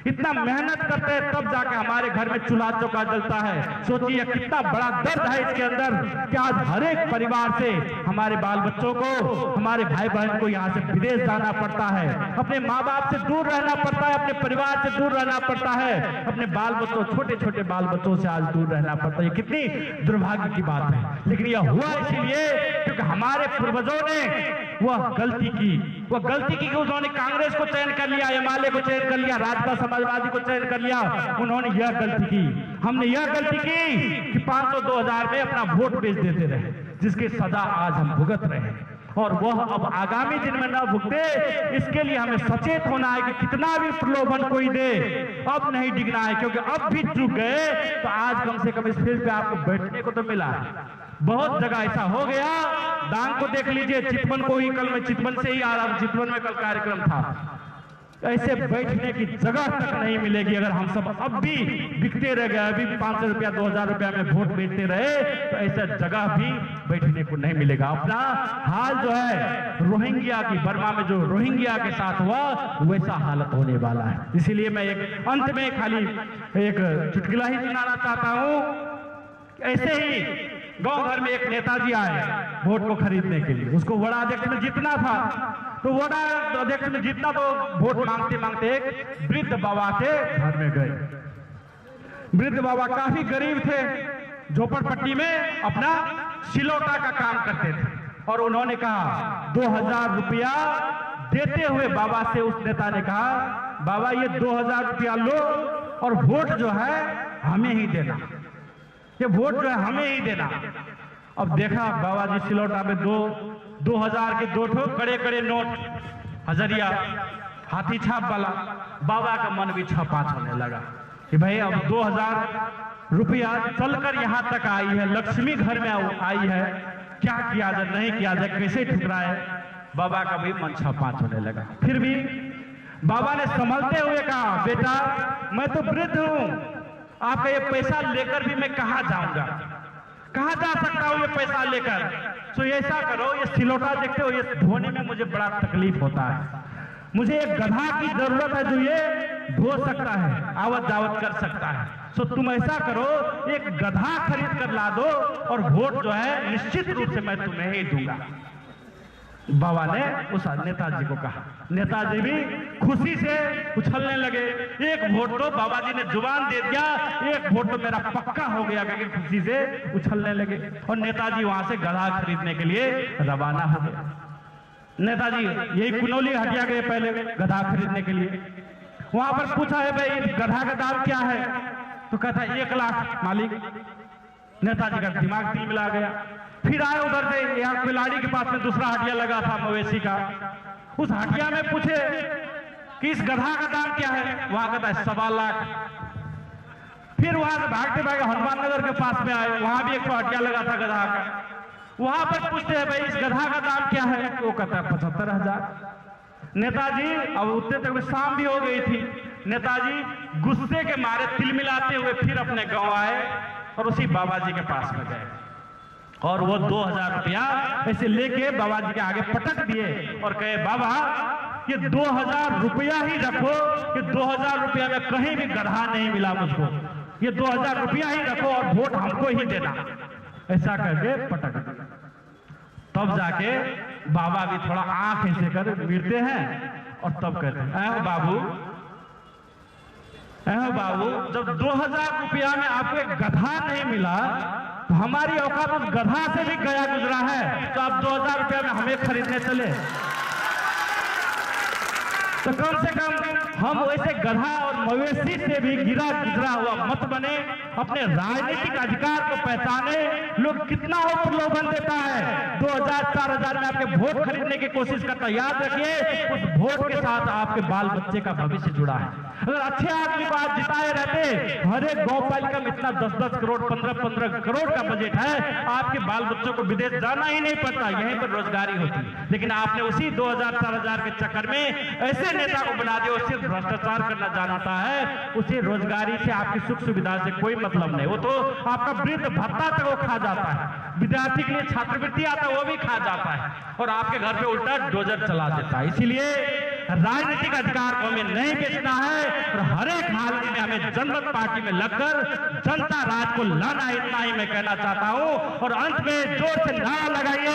इतना मेहनत करते हैं तब जाके हमारे घर में चूल्हा चौका जलता है। सोचिए कितना बड़ा दर्द है इसके अंदर कि आज हर एक परिवार से हमारे बाल बच्चों को, हमारे भाई बहन को यहाँ से विदेश जाना पड़ता है, अपने माँ बाप से दूर रहना पड़ता है, अपने परिवार से दूर रहना पड़ता है, अपने बाल बच्चों, छोटे छोटे बाल बच्चों से आज दूर रहना पड़ता है। ये कितनी दुर्भाग्य की बात है। लेकिन यह हुआ इसीलिए क्योंकि हमारे पूर्वजों ने वह गलती की कि उन्होंने कांग्रेस को चयन कर लिया, एमआलए को चयन कर लिया, राजपा समाजवादी को चयन कर लिया। उन्होंने यह गलती की, हमने यह गलती की कि 500-2000 में अपना वोट बेच देते रहे, जिसकी सजा आज हम भुगत रहे हैं। और वह अब आगामी दिन में न भुगते, इसके लिए हमें सचेत होना है कि कितना भी प्रलोभन कोई दे, अब नहीं डिगना है। क्योंकि अब भी चूक गए तो आज कम से कम इस फील्ड पे आपको बैठने को तो मिला है। बहुत जगह ऐसा हो गया, डांग को देख लीजिए, चितवन को ही कल मैं चितवन से ही आ रहा, चितवन में कल कार्यक्रम था। ऐसे बैठने की जगह तक नहीं मिलेगी अगर हम सब अब भी बिकते रह गए, अभी 500 रुपया 2000 रुपया में वोट बेचते रहे तो ऐसा जगह भी बैठने को नहीं मिलेगा। अपना हाल जो है रोहिंग्या की, बर्मा में जो रोहिंग्या के साथ हुआ वैसा हालत होने वाला है। इसीलिए मैं एक अंत में खाली एक चुटकुला ही सुनाना चाहता हूँ। ऐसे ही गांव घर में एक नेताजी आए वोट को खरीदने के लिए, उसको वड़ा अध्यक्ष में जीतना था। तो वड़ा अध्यक्ष में जीतना तो वोट मांगते मांगते एक वृद्ध बाबा के घर में गए। वृद्ध बाबा काफी गरीब थे, झोपड़पट्टी में अपना सिलौटा का काम करते थे। और उन्होंने कहा 2000 रुपया देते हुए बाबा से उस नेता ने कहा, बाबा ये 2000 रुपया लो और वोट जो है हमें ही देना, ये वोट जो है हमें ही देना। अब देखा बाबा जी सिलौटा में 2000 के 2 ठो कड़े नोट, हजरिया, हाथी छाप वाला। बाबा का मन भी 6-5 होने लगा कि भाई अब 2000 रुपया चलकर यहाँ तक आई है, लक्ष्मी घर में आई है, क्या किया जाए, नहीं किया जाए, कैसे ठुकराए। बाबा का भी मन 6-5 होने लगा। फिर भी बाबा ने संभलते हुए कहा, बेटा मैं तो वृद्ध हूँ, आपका ये पैसा लेकर भी मैं कहां जाऊंगा, कहां जा सकता हूं ये पैसा लेकर। तो ऐसा करो, ये सिलोटा देखते हो, ये धोने में मुझे बड़ा तकलीफ होता है, मुझे एक गधा की जरूरत है जो ये धो सकता है, आवत जावत कर सकता है। तो तुम ऐसा करो, एक गधा खरीद कर ला दो और वोट जो है निश्चित रूप से मैं तुम्हें ही दूंगा। बाबा ने उस नेताजी को कहा। नेताजी भी खुशी से उछलने लगे। एक वोट तो बाबा जी ने जुबान दे दिया, एक वोट तो मेरा पक्का हो गया, क्योंकि खुशी से उछलने लगे। और नेताजी वहां से गधा खरीदने के लिए रवाना हो गए। नेताजी यही कुनौली हटिया गए पहले गधा खरीदने के लिए। वहां पर पूछा है भाई गधा का दाम क्या है, तो कहता है 1 लाख मालिक। नेताजी का दिमाग तिलमिला गया। फिर आए उधर से, यहाँ खिलाड़ी के पास में दूसरा हटिया लगा था मवेशी का, उस हटिया में पूछे कि इस गधा का दाम क्या है, वहां कहता है 1.25 लाख। फिर वहां से भागते भागे हनुमान नगर के पास में आए, वहां भी एक हटिया लगा था गधा का। वहां पर पूछते हैं भाई इस गधा का दाम क्या है, वो कहता है 75,000। नेताजी अब उतने तक शाम भी हो गई थी। नेताजी गुस्से के मारे तिलमिलाते हुए फिर अपने गांव आए और उसी बाबा जी के पास में गए और वो 2,000 रुपया ऐसे लेके बाबा जी के आगे पटक दिए और कहे बाबा ये 2,000 रुपया ही रखो, कि 2,000 रुपया में कहीं भी गधा नहीं मिला मुझको, ये 2,000 रुपया ही रखो और वोट हमको ही देना। ऐसा करके पटक दिया। तब जाके बाबा भी थोड़ा आंख ऐसे कर गिरते हैं और तब कहते हैं ऐ बाबू, जब 2,000 रुपया में आपको एक गधा नहीं मिला तो हमारी औकात उस गधा से भी गया गुजरा है, तो आप 2,000 रुपया में हमें खरीदने चले। तो कम से कम हम वैसे गधा और मवेशी से भी गिरा गुजरा हुआ मत बने, अपने राजनीतिक अधिकार को पहचाने। लोग कितना और प्रलोभन देता है, 2,000-4,000 में आपके वोट खरीदने की कोशिश करता। याद रखिए उस वोट के साथ आपके बाल बच्चे का भविष्य जुड़ा है। अगर अच्छे आदमी को आप जिताए रहते, हर एक गौ पालिका में इतना 10-10 करोड़ 15-15 करोड़ का बजट है, आपके बाल बच्चों को विदेश जाना ही नहीं पड़ता, यहीं पर रोजगारी होती। लेकिन आपने उसी 2,000-4,000 के चक्कर में ऐसे नेता को बना दिया, सिर्फ भ्रष्टाचार करना जानता है, उसे रोजगारी से आपकी सुख सुविधा से कोई मतलब नहीं। वो तो आपका वृद्ध भत्ता तक वो खा जाता है, विद्यार्थी के लिए छात्रवृत्ति आता है वो भी खा जाता है, और आपके घर पे उल्टा डोजर चला देता है। इसीलिए राजनीतिक अधिकार को हमें नहीं बेचना है और हर एक हाल में हमें जनमत पार्टी में लगकर जनता राज को लाना, इतना ही मैं कहना चाहता हूं। और अंत में जोर से नारा लगाइए।